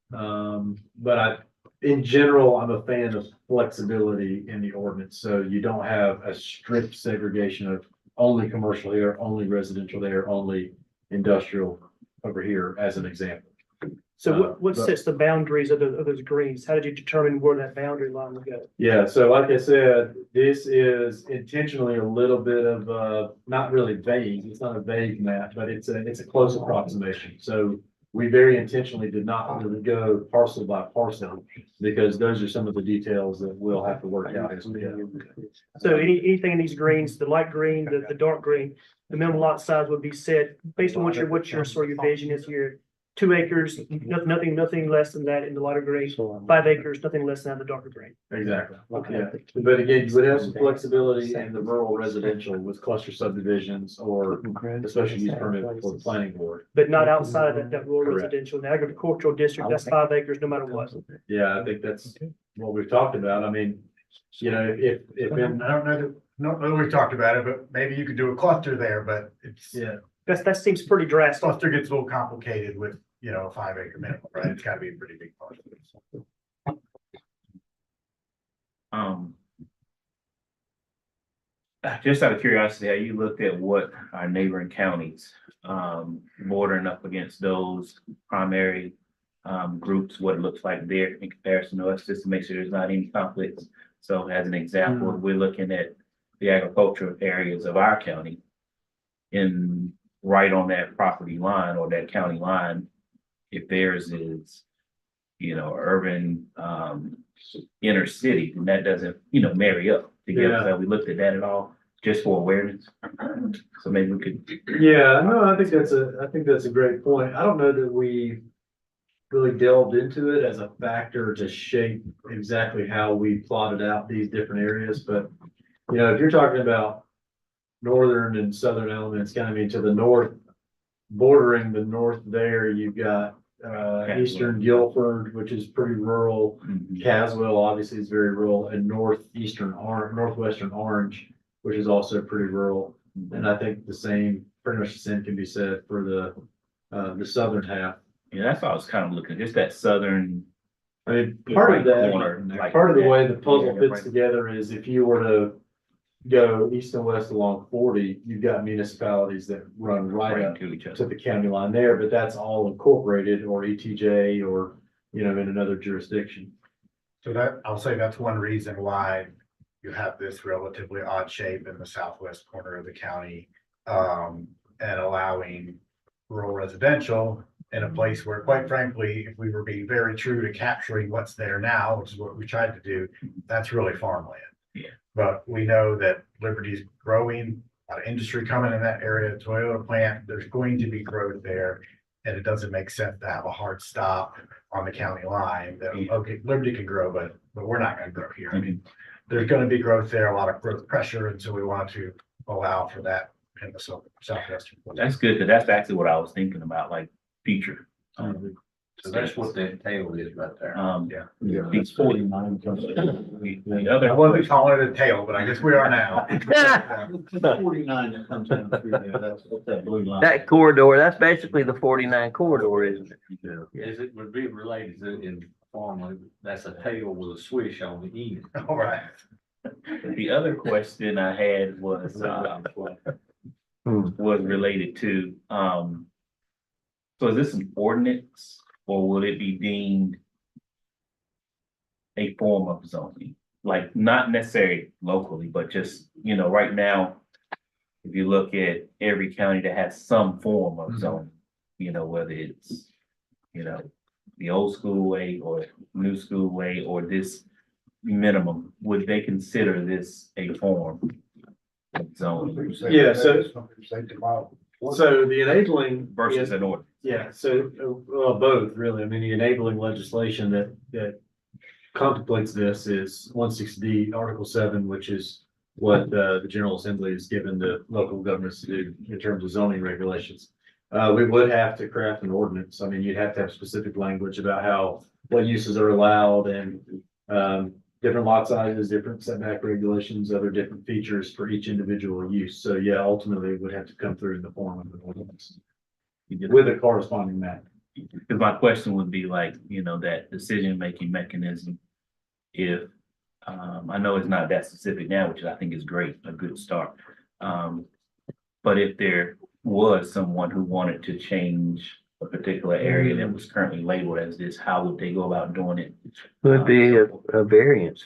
But in general, I'm a fan of flexibility in the ordinance, so you don't have a strict segregation of only commercial here, only residential there, only industrial over here, as an example. So what sets the boundaries of those greens? How did you determine where that boundary line would go? Yeah, so like I said, this is intentionally a little bit of not really vague. It's not a vague map, but it's a close approximation. So we very intentionally did not really go parcel by parcel because those are some of the details that we'll have to work out as we go. So anything in these greens, the light green, the dark green, the minimum lot size would be set based on what your sort of your vision is here. 2 acres, nothing less than that in the lighter green, 5 acres, nothing less than the darker green. Exactly. Okay. Yeah, but again, you would have some flexibility in the rural residential with cluster subdivisions or the special use permit for the planning board. But not outside of that rural Correct. residential, the agricultural district, that's 5 acres no matter what. Yeah, I think that's what we've talked about. I mean, if in, I don't know we've talked about it, but maybe you could do a cluster there, but it's. yeah, That seems pretty drastic. Cluster gets a little complicated with you know, a 5 acre minimum, right? It's gotta be a pretty big parcel. Um. Just out of curiosity, have you looked at what our neighboring counties, bordering up against those primary groups, what it looks like there in comparison to us, just to make sure there's not any conflicts? So as an example, we're looking at the agricultural areas of our county in right on that property line or that county line. If theirs is, you know, urban, inner city, then that doesn't, you know, marry up together. Yeah. Have we looked at that at all, just for awareness? So maybe we could. Yeah, no, I think that's a great point. I don't know that we really delved into it as a factor to shape exactly how we plotted out these different areas, but you know, if you're talking about northern and southern Alamance County, I mean, to the north, bordering the north there, you've got eastern Guilford, which is pretty rural. Caswell obviously is very rural, and northwestern Orange, which is also pretty rural. And I think pretty much the same can be said for the southern half. Yeah, that's what I was kind of looking, just that southern. I mean, part of corner, that, like part of the that. way the puzzle Yeah, fits right. together is if you were to go east and west along 40, you've got municipalities that run right up to each to other. the county line there, but that's all incorporated or ETJ or, you know, in another jurisdiction. So that, I'll say that's one reason why you have this relatively odd shape in the southwest corner of the county. And allowing rural residential in a place where, quite frankly, if we were being very true to capturing what's there now, which is what we tried to do, that's really farmland. Yeah. But we know that Liberty's growing, a lot of industry coming in that area, Toyota plant, there's going to be growth there. And it doesn't make sense to have a hard stop on the county line that, okay, Liberty can grow, but we're not gonna grow here. I mean, there's gonna be growth there, a lot of growth pressure, and so we want to allow for that in the southwestern. That's good, because that's actually what I was thinking about, like future. So that's what that tail is right there. Yeah. It's 49. The other. I wasn't calling it a tail, but I guess we are now. 49 that comes down through there, that's what that blue line. That corridor, that's basically the 49 corridor, isn't it? Yes, it would be related to in farmland, that's a tail with a swish on the end. All right. The other question I had was related to, so is this an ordinance or will it be deemed a form of zoning? Like, not necessarily locally, but just, you know, right now, if you look at every county that has some form of zoning, you know, whether it's, you know, the old school way or new school way or this minimum, would they consider this a form of zoning Yeah, so the enabling. versus an ordinance? Yeah, so, well, both really. I mean, the enabling legislation that contemplates this is 160D, Article 7, which is what the General Assembly has given the local governments to do in terms of zoning regulations. We would have to craft an ordinance. I mean, you'd have to have specific language about what uses are allowed and different lot sizes, different setback regulations, other different features for each individual use. So yeah, ultimately it would have to come through in the form of an ordinance with a corresponding map. Because my question would be like, you know, that decision-making mechanism. If, I know it's not that specific now, which I think is great, a good start. But if there was someone who wanted to change a particular area that was currently labeled as this, how would they go about doing it? Would be a variance.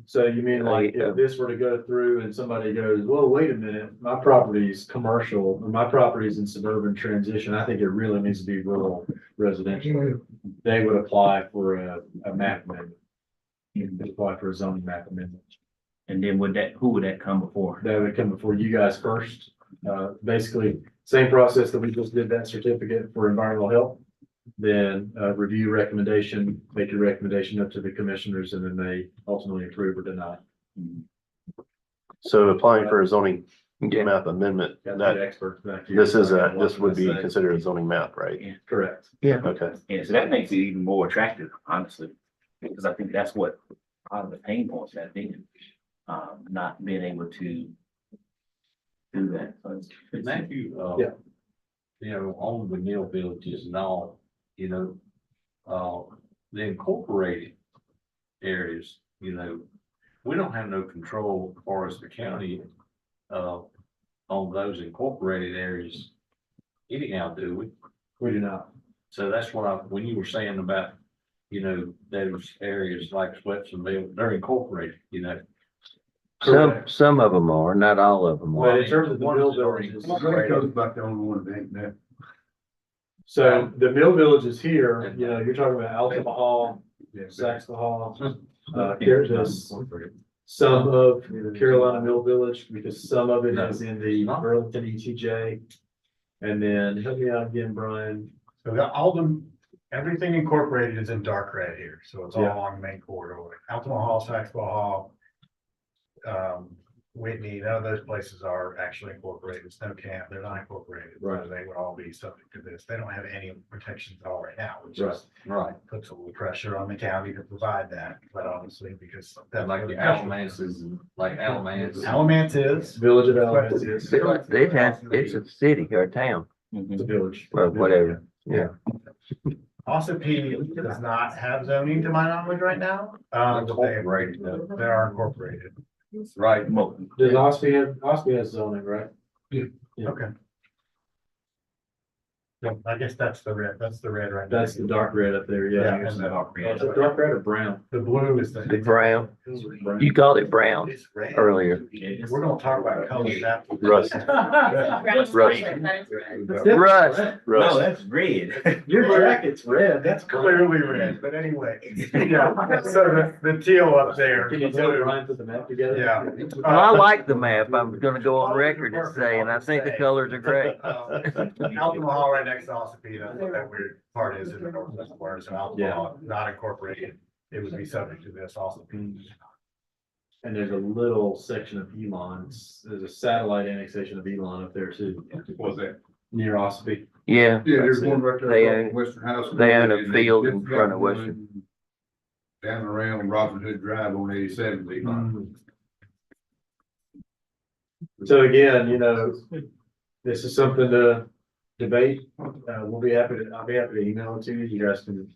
So you mean like if this were to go through and somebody goes, well, wait a minute, my property's commercial, or my property's in suburban transition, I think it really needs to be rural residential. They would apply for a map amendment. You can apply for a zoning map amendment. And then who would that come before? That would come before you guys first. Basically, same process that we just did that certificate for environmental health. Then review recommendation, make your recommendation up to the commissioners, and then they ultimately approve or deny. So applying for a zoning map amendment, Got that the expert back here. this would be considered a zoning map, right? Correct. Yeah. Okay. Yeah, so that makes it even more attractive, honestly, because I think that's what a lot of the pain points have been, not being able to do that. Matthew, Yeah. you know, on the mill villages and all, you know, the incorporated areas, you know, we don't have no control as far as the county, on those incorporated areas anyhow, do we? We do not. So that's what when you were saying about, you know, those areas like Swepsonville, they're incorporated, you know. Some of them are, not all of them Well, are. But in terms of the ones mill that are villages. incorporated- back the only one that ain't that. So the mill villages here, you know, you're talking about Altima Hall, Saxon Hall, there's this, some of Carolina Mill Village, because some of it is in the Burlington ETJ. And then help me out again, Brian. So everything incorporated is in dark red here, so it's all Yeah. along the main corridor. Altima Hall, Saxville Hall, Whitney, none of those places are actually incorporated. Snow Camp, they're not incorporated. So Right. they would all be subject to this. They don't have any protections at all right now, which Right. is, Right, puts a little pressure on the county to provide that, but honestly, because. and like the Alamance is, like Alamance. Alamance is. Village of Alamance is, They've had, it's a city or a town it's a village. or whatever. Yeah. Also, P does not have zoning to my knowledge right now. Incorporated, though. They are incorporated. Right. Does Ospey has zoning, right? Yeah. Okay. So I guess that's the red right. That's the dark red up there, Yeah, yeah. and the dark red. Is it dark red or brown? The blue is The the. brown, you called it brown It's red. earlier. We're gonna talk about colors after. Rust. Rust. No, that's red. Your jacket's red. That's clearly red, but anyway. Yeah, so the teal up there. Can you tell Brian put the map together? Yeah. Well, I like the map. I'm gonna go on record as saying, I think the colors are great. Altima Hall right next to Ossipee, that's what that weird part is in the northwest corner, so Altima Hall not incorporated. It would be subject to this also. And there's a little section of Elon, there's a satellite annexation of Elon up there too. What's that? Near Ospey. Yeah, Yeah, there's one right They there, own- across Western House. they own a and field just in got front of one Western. Down around Robin Hood Drive on 87. So again, you know, this is something to debate. I'll be happy to email it to you. You guys can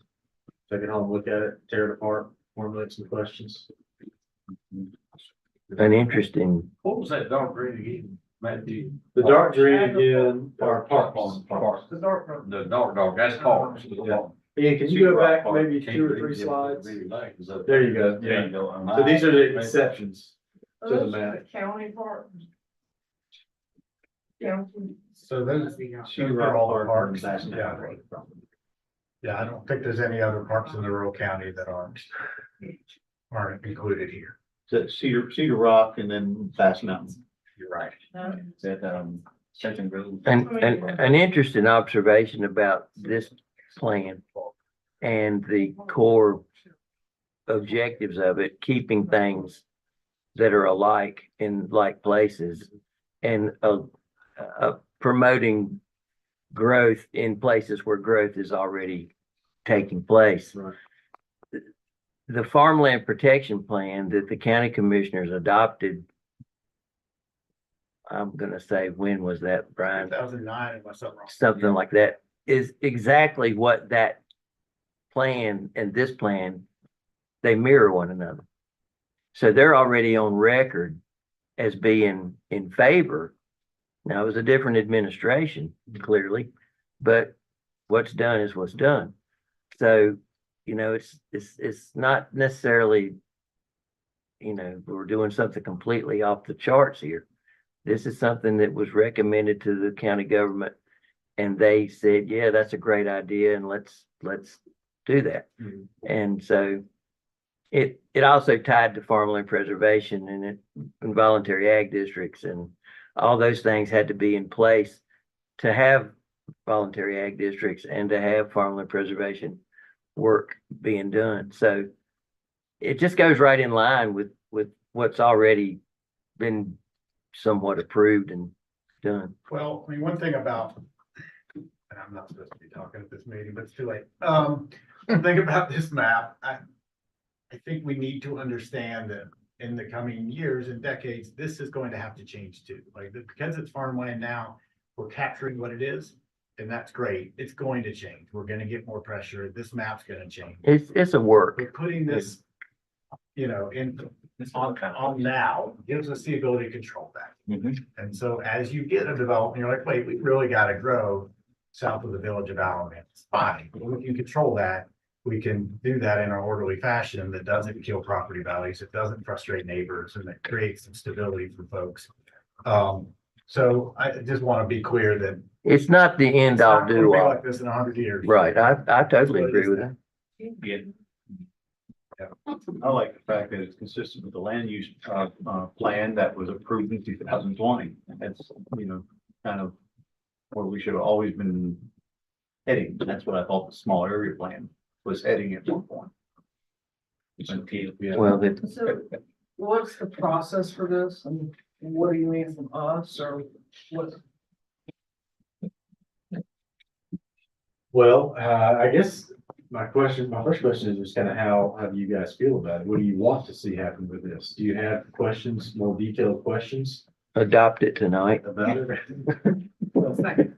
take it home, look at it, tear it apart, formulate some questions. an interesting, What was that dark green again? Matthew? The dark green again are parks. The dark, that's parks. Ian, can you go back maybe 2 or 3 slides? There you go. There Yeah. you go. So these are the exceptions to the map. County park. So those are all the parks. Yeah, I don't think there's any other parks in the rural county that aren't included here. Cedar Rock and then Fast Mountain. You're right. That, second road. an interesting observation about this plan and the core objectives of it, keeping things that are alike in like places and promoting growth in places where growth is already taking place. Right. The farmland protection plan that the county commissioners adopted, I'm gonna say, when was that, Brian? 2009, unless I'm wrong. Something like that, is exactly what that plan and this plan, they mirror one another. So they're already on record as being in favor. Now, it was a different administration, clearly, but what's done is what's done. So, you know, it's not necessarily, you know, we're doing something completely off the charts here. This is something that was recommended to the county government, and they said, yeah, that's a great idea, and let's do that. Mhm. And so it also tied to farmland preservation and voluntary ag districts, and all those things had to be in place to have voluntary ag districts and to have farmland preservation work being done. So it just goes right in line with what's already been somewhat approved and done. Well, I mean, one thing about, and I'm not supposed to be talking at this meeting, but it's too late. One thing about this map, I think we need to understand that in the coming years and decades, this is going to have to change too. Like, because it's farmland now, we're capturing what it is. and that's great. It's going to change. We're gonna get more pressure. This map's gonna change. It's a work. But putting this, on now gives us the ability to control that. And so as you get a development, you're like, wait, we really gotta grow south of the village of Alamance. Fine, we can control that. We can do that in an orderly fashion that doesn't kill property values. It doesn't frustrate neighbors and that creates some stability for folks. So I just want to be clear that It's not the it's end all not gonna do be all. like this in 100 years. Right, I totally agree with that. Yeah. I like the fact that it's consistent with the land use, plan that was approved in 2020. That's, kind of where we should have always been heading. That's what I thought the small area plan was heading at one point. Well, So what's the process for this? And what do you need from us or what? Well, I guess my first question is just kind of how do you guys feel about it? What do you want to see happen with this? Do you have questions, more detailed questions adopt it tonight. about it? Okay.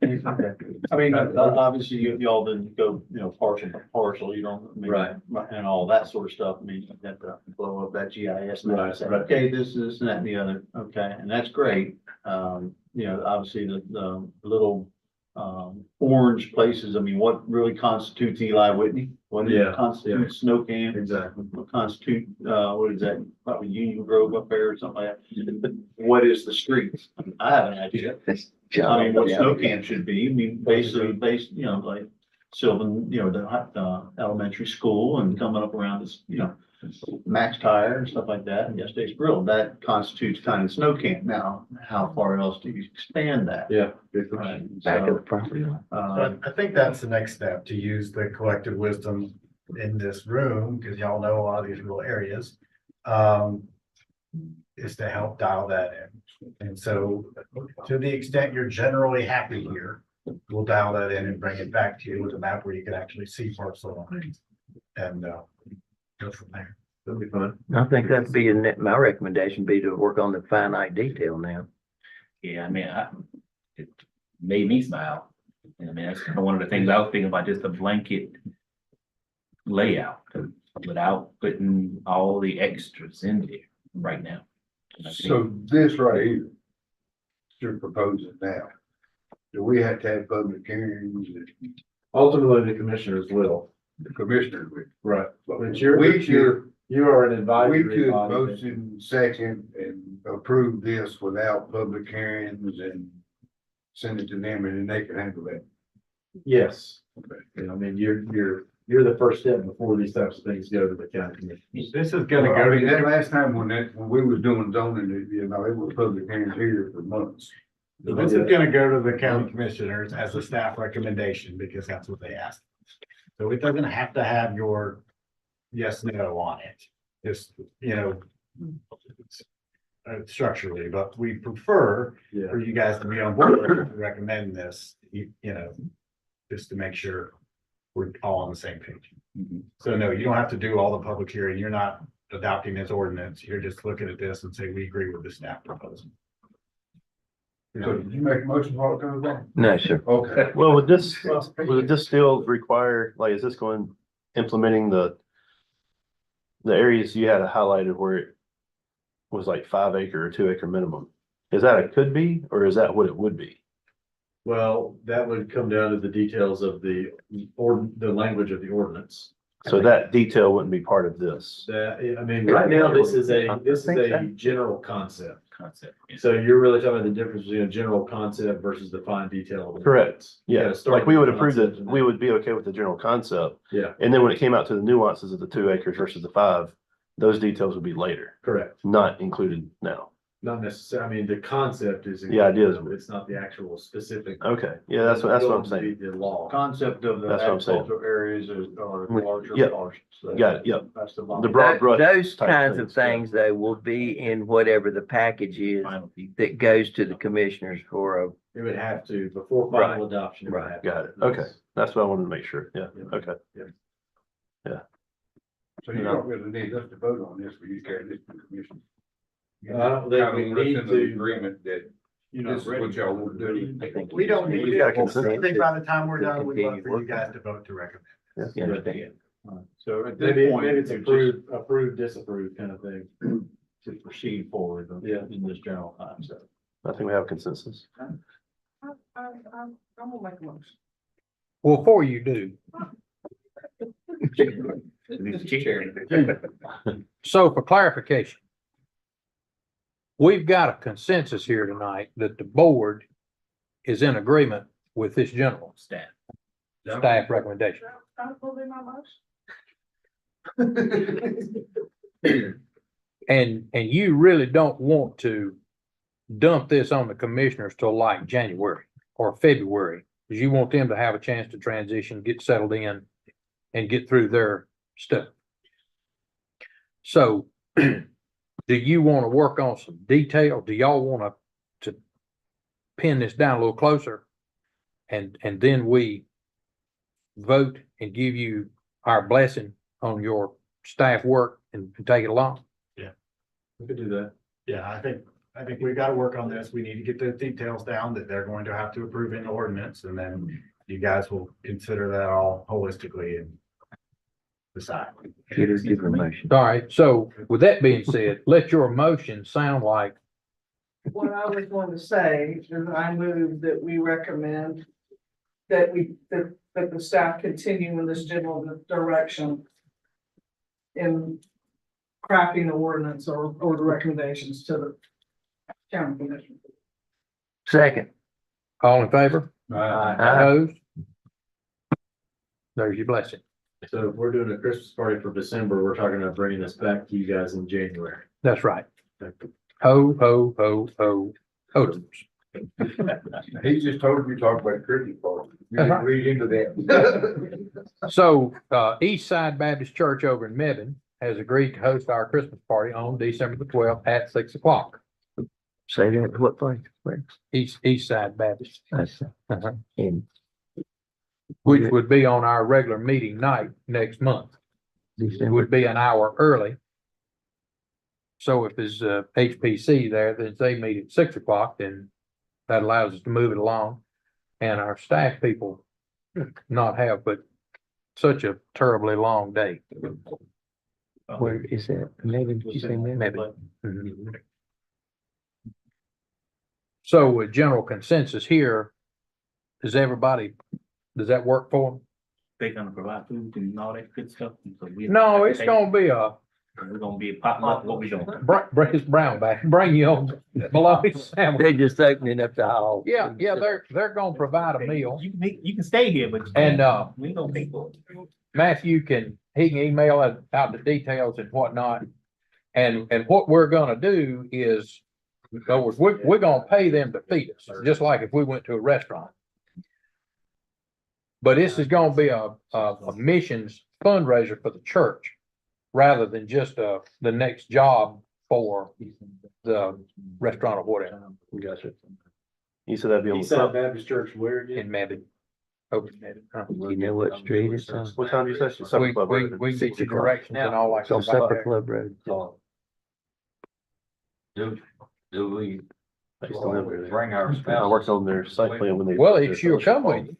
I mean, obviously y'all didn't go, partial by partial, you don't. I mean, Right. And all that sort of stuff. I mean, you have to blow up that GIS map and say, Right. okay, this, and that, and the other. Okay, and that's great. Obviously the little, orange places, I mean, what really constitutes Eli Whitney? What constitutes Snow Camp? Exactly. What constitute, what is that? Probably Union Grove up there or something like that. But what is the streets? I have an idea. I mean, what Snow Camp should be, I mean, basically based, like Sylvan, the elementary school and coming up around this, Max Tire and stuff like that, and Yesterday's Grill, that constitutes kind of Snow Camp. Now, how far else do you expand that? Yeah. Good question. Back of the property line. I think that's the next step, to use the collective wisdom in this room, because y'all know a lot of these rural areas. Is to help dial that in. And so to the extent you're generally happy here, we'll dial that in and bring it back to you with a map where you can actually see parcel lines. And go from there. That'll be fun. I think that'd be, my recommendation be to work on the finite detail now. Yeah, I mean, it made me smile. And I mean, that's kind of one of the things I was thinking about, just a blanket layout without putting all the extras in there right now. And I think- So this right here, you're proposing now, do we have to have public hearings, Ultimately, the commissioners will. the commissioners with? Right. But But you are an we advisory could body. motion second and approve this without public hearings and send it to them and then they can handle that. Yes. I mean, you're the first step before these types of things go to the county commission. This is gonna Well, I go mean, that to, last time when we was doing zoning, it was public hearings here for months. this is gonna go to the county commissioners as a staff recommendation, because that's what they asked. So it doesn't have to have your yes, no on it. Just, structurally, but we prefer Yeah. for you guys to be on board and recommend this, just to make sure we're all on the same page. So no, you don't have to do all the public hearing. You're not adopting this ordinance. You're just looking at this and say, we agree with the staff proposal. So did you make a motion while it goes on? No, sir. Okay. Well, would this still require, like, is this going, implementing the areas you had highlighted where it was like 5 acre or 2 acre minimum? Is that it could be, or is that what it would be? Well, that would come down to the details of the language of the ordinance. So that detail wouldn't be part of this. Right now, this is a general concept. Yeah. So you're really talking about the difference between a general concept versus the fine detail. of the Correct. ordinance. You Yeah, gotta start like we with would the approve concept that, and we would be okay with the general concept. Yeah, And then when it came out to the nuances of the 2 acres versus the 5, those details would be later, correct. not included now. Not necessarily, I mean, the concept is. The idea is- It's not the actual specific. Okay, yeah, that's what I'm saying. The law. Concept of the That's what I'm saying. agricultural areas are larger Yep. parcels. Got it, yep. That's the. The broad brush Those type kinds of things, yeah. things, though, will be in whatever the package is Final piece. that goes to the commissioners for a, It would have to, before final adoption. it would have to. Got it. Okay. That's what I wanted to make sure. Yeah, okay. So you don't really need us to vote on this, but you carry this to the commission. I don't think we need to. Agreement that This is what y'all want to do. I think We don't need We it. got a I consensus. think by the time we're To done, we'd love continue for you working. guys to vote to recommend. You understand? So at this point, maybe it's approved, disapprove kind of thing. To proceed forward Yeah. in this general concept. I think we have consensus. I'm gonna make a motion. Well, before you do, so for clarification, we've got a consensus here tonight that the board is in agreement with this general Staff. recommendation. That's gonna be my motion. And you really don't want to dump this on the commissioners till like January or February, because you want them to have a chance to transition, get settled in and get through their stuff. So do you want to work on some detail? Do y'all want to pin this down a little closer? And then we vote and give you our blessing on your staff work and take it along? We could do that. Yeah, I think we've got to work on this. We need to get the details down that they're going to have to approve in the ordinance, and then you guys will consider that all holistically and decide. Get her, give her a motion. All right, so with that being said, let your motion sound like, What I was going to say is I move that we recommend that that the staff continue in this general direction in crafting the ordinance or the recommendations to the county commission. Second. all in favor? Aye. Opposed? There's your blessing. So if we're doing a Christmas party for December, we're talking about bringing this back to you guys in January. That's right. Ho, ho, ho, ho, hodoms. He just told you to talk about Christmas party. You didn't read into that. So, East Side Baptist Church over in Mebane has agreed to host our Christmas party on December the 12th at 6 o'clock. Say that, what place? Where? East Side Baptist. That's in Which would be on our regular meeting night next month. It December. would be an hour early. So if there's HPC there, then they meet at 6 o'clock, then that allows us to move it along. And our staff people not have but such a terribly long day. Where is that? Maybe, did you say maybe? Mhm. So with general consensus here, does that work for them? They gonna provide food and all that good stuff. So we- No, it's gonna be We're gonna be a potluck, what we doing? bring his Brown back, bring you on bologna sandwich. They're just opening up the hall. Yeah, they're gonna provide a meal. You can stay here, but. And, We ain't gonna pay for it. Matthew he can email out the details and whatnot. And what we're gonna do is, in other words, we're gonna pay them to feed us, just like if we went to a restaurant. But this is gonna be a missions fundraiser for the church, rather than just the next job for the restaurant or whatever Gotcha. You said that'd be on East the Side 12th. Baptist Church where again? in Mebane. Over in Mebane. Huh. You know what street it's on? What time did you say? Supper We Club Road. can get you directions and all that. It's on stuff out Supper there. Club Road. Do we I used to live there. bring our I spouse? worked on their site plan when they. Well, it sure come with you.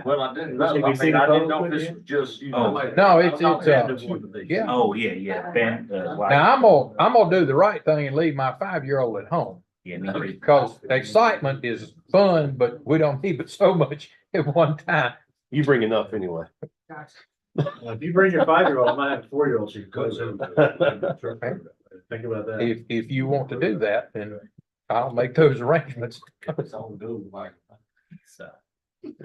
Well, I didn't know. Have you I seen mean, the I didn't photos know if with this you? was just, you Oh. know. No, it's, Yeah. Oh, yeah, Ben, Now, I'm gonna do the right thing and leave my 5-year-old at home, yeah, me too. because excitement is fun, but we don't need it so much at one time. You bring enough anyway. Well, if you bring your 5-year-old, I might have a 4-year-old, she can go. Think about that. If you want to do that, then I'll make those arrangements. So,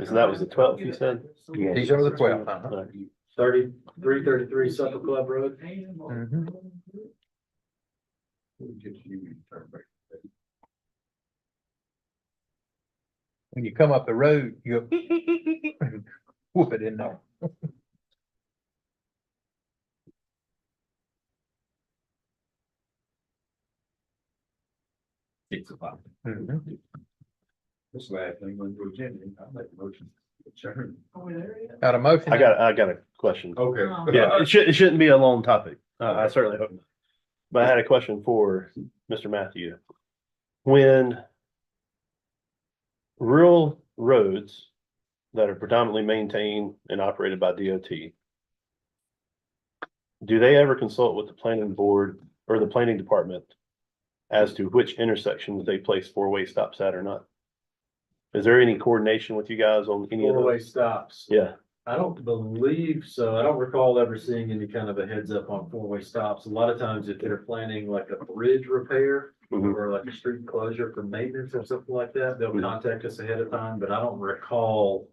So that was the 12th, you said? Yeah. December the 12th, huh? 33 Supper Club Road. Mhm. When you come up the road, you go whoop it in there. 6 o'clock. Mhm. This last thing on your agenda, I'll make a motion. Sure. Got a motion? I got a question. Okay. Yeah, it shouldn't be a long topic. I certainly hope not. But I had a question for Mr. Matthew. When rural roads that are predominantly maintained and operated by DOT, do they ever consult with the planning board or the planning department as to which intersections they place four-way stops at or not? Is there any coordination with you guys on any of Four-way those? stops. Yeah, I don't believe so. I don't recall ever seeing any kind of a heads up on four-way stops. A lot of times if they're planning like a bridge repair Mhm. or like a street closure for maintenance or something like that, they'll Mhm. contact us ahead of time, but I don't recall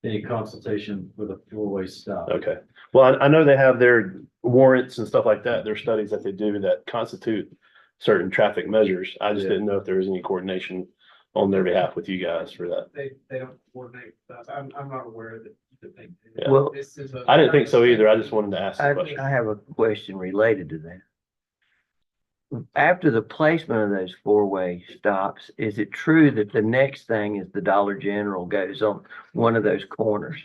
any consultation with a four-way stop. okay. Well, I know they have their warrants and stuff like that, their studies that they do that constitute certain traffic measures. I just Yeah. didn't know if there was any coordination on their behalf with you guys for that. They don't coordinate with us. I'm not aware that they. Yeah. Well, This is a- I didn't think so either. I just wanted to ask the I question. have a question related to that. After the placement of those four-way stops, is it true that the next thing is the Dollar General goes on one of those corners?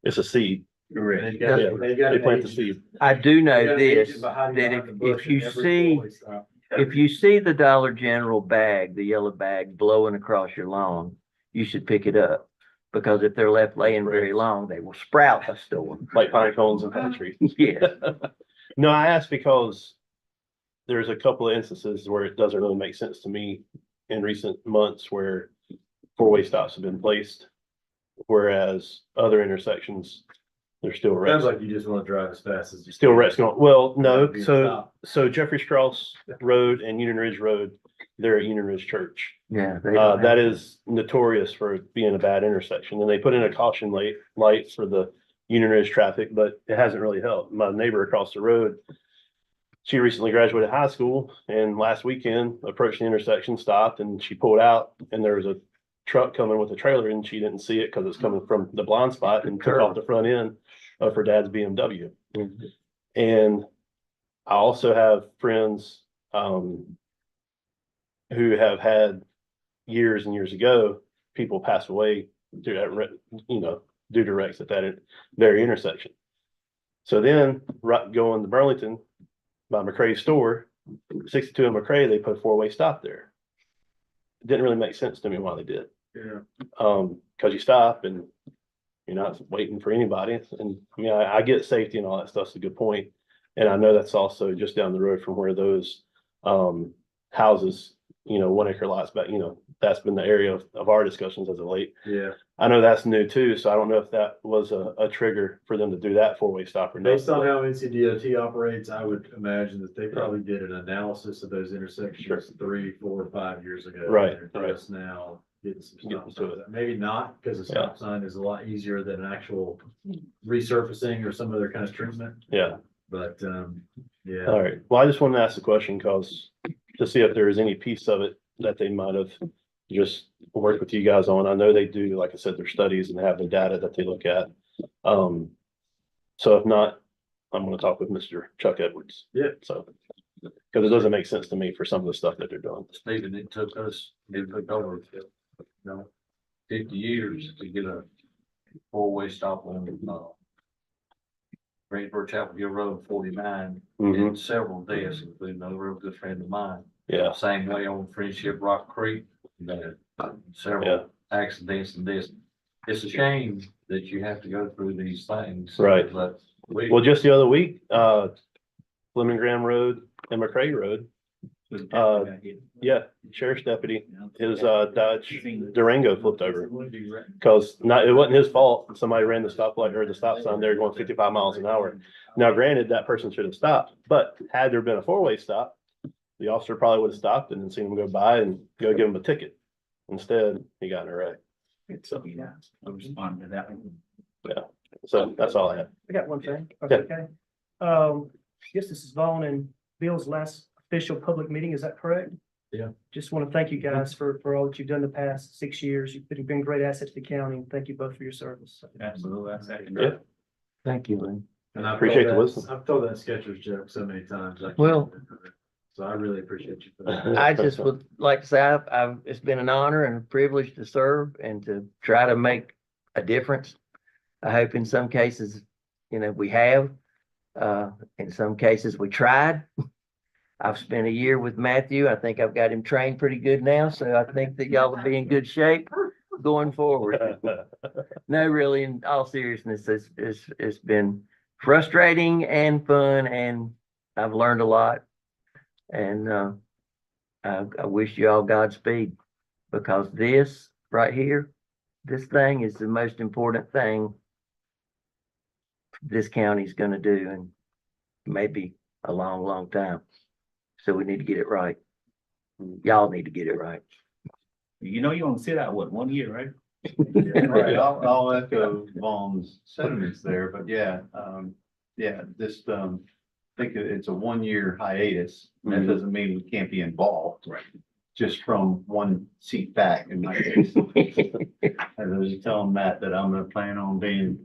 It's a seed. They've Yeah, got, they've got they an plant the agent- seed. I do they've got know an this, agent behind that behind the if bush you in every see, four-way stop. if you see the Dollar General bag, the yellow bag blowing across your lawn, you should pick it up. Because if they're left laying very long, they will sprout a storm. Like pine cones and pine trees. Yes. No, I asked because there's a couple of instances where it doesn't really make sense to me in recent months where four-way stops have been placed. Whereas other intersections, they're still Sounds wrecks. like you just want to drive as fast as you. Still can. wrecks going, well, no, Being so, stopped. so Jeffrey Strauss Road and Union Ridge Road, they're at Union Ridge Church. Yeah. they don't That have- is notorious for being a bad intersection, and they put in a caution light for the Union Ridge traffic, but it hasn't really helped. My neighbor across the road, she recently graduated high school and last weekend approached the intersection, stopped, and she pulled out, and there was a truck coming with a trailer, and she didn't see it because it's coming from the blind spot and took off the front end of her dad's BMW. And I also have friends, who have had years and years ago, people pass away due to that, due to wrecks at that very intersection. So then, right, going to Burlington by McCrae's store, 62 in McCrae, they put a four-way stop there. It didn't really make sense to me why they did. Yeah. Because you stop and you're not waiting for anybody. And, I get safety and all that stuff's a good point. And I know that's also just down the road from where those, houses, 1 acre lots, but, that's been the area of our discussions as of late. Yeah. I know that's new too, so I don't know if that was a trigger for them to do that four-way stop or not. Based on how NCDOT operates, I would imagine that they probably did an analysis of those intersections 3, 4, 5 years ago. Right, They're right. just now getting some Getting stop to signs. Maybe not, because a stop sign is a lot easier than an actual resurfacing or some other kind of treatment, Yeah, but, yeah. all right. Well, I just wanted to ask the question because to see if there is any piece of it that they might have just worked with you guys on. I know they do, like I said, their studies and have the data that they look at. So if not, I'm gonna talk with Mr. Chuck Edwards. Yeah. So, because it doesn't make sense to me for some of the stuff that they're doing. Stephen, it took over, 50 years to get a four-way stop on, Greensboro Chapel Hill Road 49, Mhm. and several deaths, including a real good friend of mine. Yeah, Same way on Friendship Rock Creek, there Yeah. several accidents and this. It's a shame that you have to go through these things. Right. But we, well, just the other week, Fleming Graham Road and McCrae Road, yeah, sheriff's deputy, his Dodge Durango flipped over. Because it wasn't his fault. Somebody ran the stoplight or the stop sign there going 55 miles an hour. Now, granted, that person should have stopped, but had there been a four-way stop, the officer probably would have stopped and then seen him go by and go give him a ticket. Instead, he got in a wreck. So, I'll respond to that one. so that's all I have. I got one thing. Yeah. Okay. I guess this is Vaughn and Bill's last official public meeting. Is that correct? Yeah. Just want to thank you guys for all that you've done the past 6 years. You've been great assets to the county. Thank you both for your service. Absolutely. I second Yeah. that. Thank you, Lynn. And I've Appreciate told the that- wisdom. I've told that Skechers joke so many times. I can't Well- remember it. So I really appreciate you for that. I just would like to say, it's been an honor and a privilege to serve and to try to make a difference. I hope in some cases, we have, in some cases we tried. I've spent a year with Matthew. I think I've got him trained pretty good now, so I think that y'all will be in good shape going forward. No, really, in all seriousness, it's been frustrating and fun, and I've learned a lot. And I wish you all Godspeed, because this right here, this thing is the most important thing this county's gonna do, and maybe a long, long time. So we need to get it right. Y'all need to get it right. You know, you want to sit out, what, 1 year, right? Right, I'll echo Vaughn's sentiments there, but yeah, just, think it's a 1 year hiatus. That doesn't mean we can't be involved. Right. Just from one seat back in my case. As I was telling Matt that I'm gonna plan on being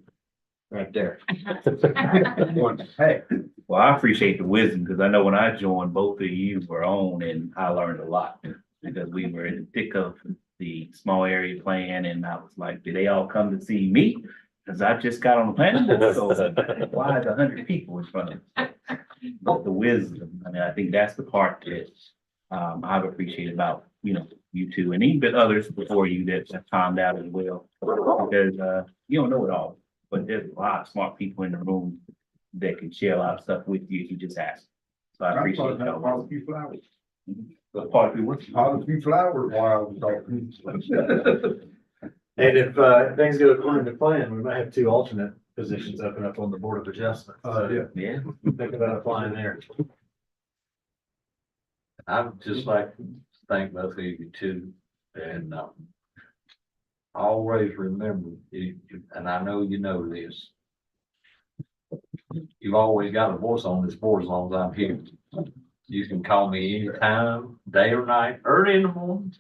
right there. Hey, well, I appreciate the wisdom, because I know when I joined, both of you were on, and I learned a lot. Because we were in the thick of the small area plan, and I was like, did they all come to see me? Because I just got on the planning board, so why is 100 people in front of me? But the wisdom, I mean, I think that's the part that I've appreciated about, you two, and even others before you that have timed out as well. Because you don't know it all, but there's a lot of smart people in the room that can share a lot of stuff with you if you just ask. So I appreciate that. Part of few flowers. The part we work. Part of few flowers while I was talking. And if things go according to plan, we might have 2 alternate positions open up on the Board of Adjustment. Yeah. Think about applying there. I would just like to thank both of you too, and always remember, and I know you know this. You've always got a voice on this board as long as I'm here. You can call me anytime, day or night, early in the morning.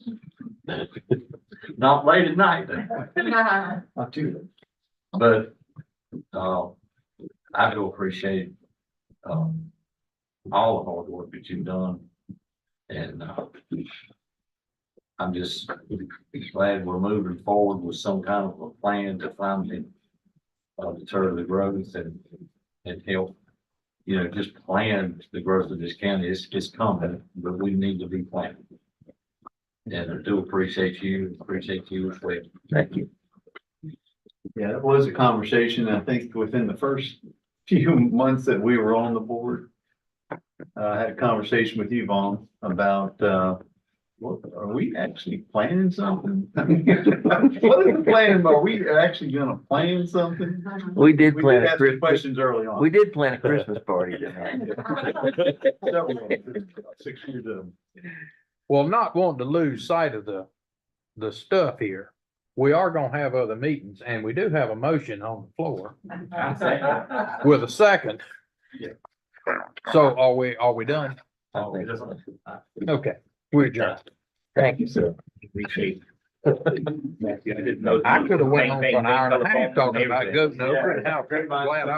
Not late at night. Not too. But I do appreciate all the hard work that you've done. And I'm just glad we're moving forward with some kind of a plan to finally deter the growth and help, just plan the growth of this county. It's coming, but we need to be planning. And I do appreciate you as well. Thank you. Yeah, it was a conversation, I think, within the first few months that we were on the board. I had a conversation with you, Vaughn, about, are we actually planning something? I mean, what is the plan? Are we actually gonna plan something? We did We plan did a ask some Christmas, questions early on. we did plan a Christmas party tonight. Several of them, 6 years of them. Well, not wanting to lose sight of the stuff here. We are gonna have other meetings, and we do have a motion on the floor with a second. Yeah. So are we done? I think so. Okay, we're adjourned. Thank you, sir. Appreciate it. Matthew, I didn't know. I could have went on for an hour and a half talking about goat milk and how glad I